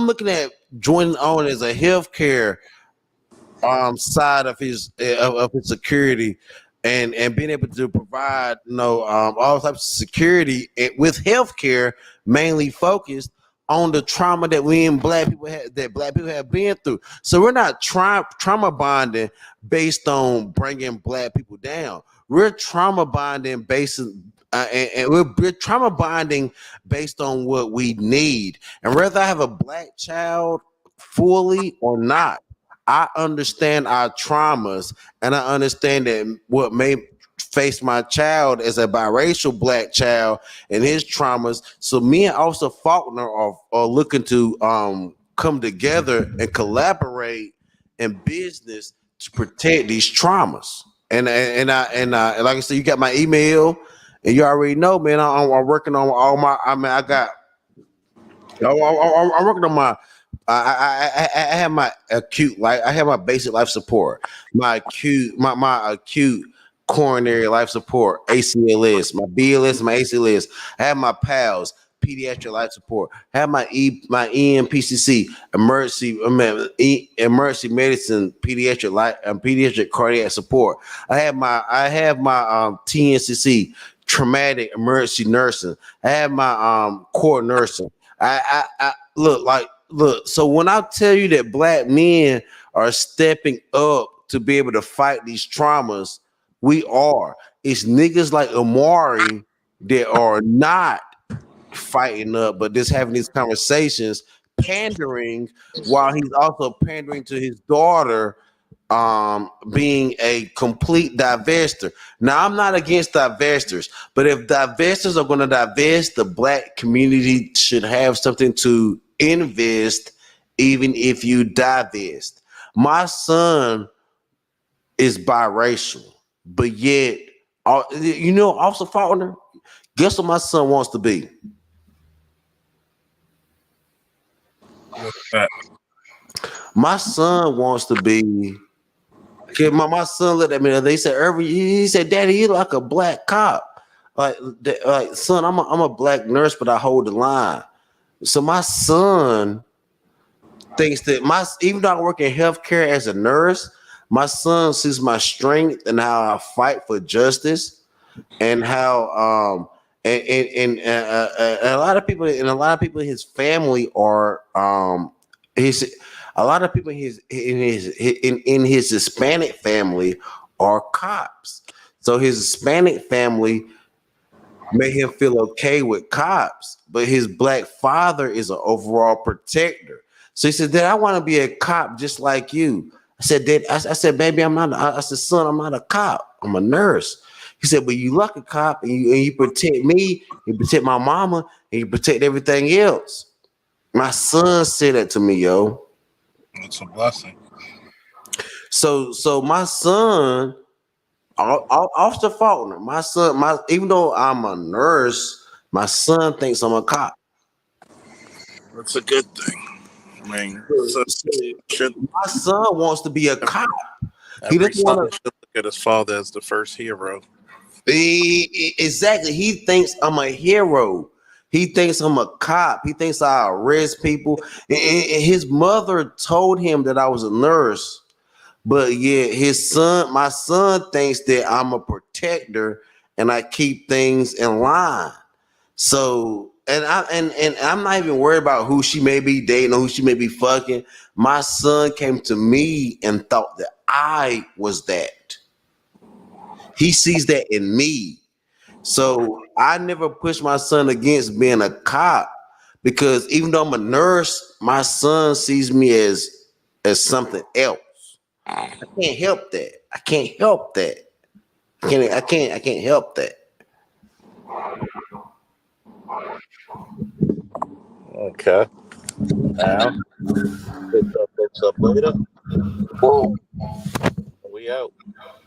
Speaker 4: looking at joining on as a healthcare side of his security, and being able to provide all types of security with healthcare, mainly focused on the trauma that we and black people have been through. So we're not trauma bonding based on bringing black people down. We're trauma bonding based and we're trauma bonding based on what we need. And whether I have a black child fully or not, I understand our traumas, and I understand that what may face my child as a biracial black child and his traumas. So me and Officer Faulkner are looking to come together and collaborate in business to protect these traumas. And like I said, you got my email, and you already know, man. I'm working on all my. I mean, I'm working on my. I have my acute life. I have my basic life support, my acute coronary life support, ACLS, my BLS, my ACLS. I have my PALS, pediatric life support. I have my EMPCC, emergency medicine, pediatric cardiac support. I have my TNCC, traumatic emergency nursing. I have my core nursing. I look. So when I tell you that black men are stepping up to be able to fight these traumas, we are. It's niggas like Amari that are not fighting up, but just having these conversations, pandering, while he's also pandering to his daughter, being a complete divester. Now, I'm not against divestors, but if divestors are going to divest, the black community should have something to invest, even if you divest. My son is biracial, but yet, Officer Faulkner, guess what my son wants to be?
Speaker 1: What's that?
Speaker 4: My son wants to be. Okay, my son looked at me. They said, "Irvin," he said, "Daddy, you like a black cop." Like, son, I'm a black nurse, but I hold the line. So my son thinks that even though I work in healthcare as a nurse, my son sees my strength and how I fight for justice, and how and a lot of people in his family are his a lot of people in his Hispanic family are cops. So his Hispanic family made him feel okay with cops, but his black father is an overall protector. So he said, Dad, I want to be a cop just like you. I said, Dad, I said, baby, I'm not. I said, son, I'm not a cop. I'm a nurse. He said, but you like a cop, and you protect me, you protect my mama, and you protect everything else. My son said that to me, yo.
Speaker 1: It's a blessing.
Speaker 4: So my son, Officer Faulkner, my son, even though I'm a nurse, my son thinks I'm a cop.
Speaker 1: That's a good thing. I mean, so should
Speaker 4: My son wants to be a cop. He
Speaker 1: every
Speaker 4: doesn't
Speaker 1: son
Speaker 4: want
Speaker 1: should look at his father as the first hero.
Speaker 4: to. Exactly. He thinks I'm a hero. He thinks I'm a cop. He thinks I arrest people. And his mother told him that I was a nurse, but yeah, my son thinks that I'm a protector and I keep things in line. So, and I'm not even worried about who she may be dating or who she may be fucking. My son came to me and thought that I was that. He sees that in me. So I never push my son against being a cop because even though I'm a nurse, my son sees me as something else. I can't help that. I can't help that. I can't help that.
Speaker 1: Okay. Now, fix up later. We out.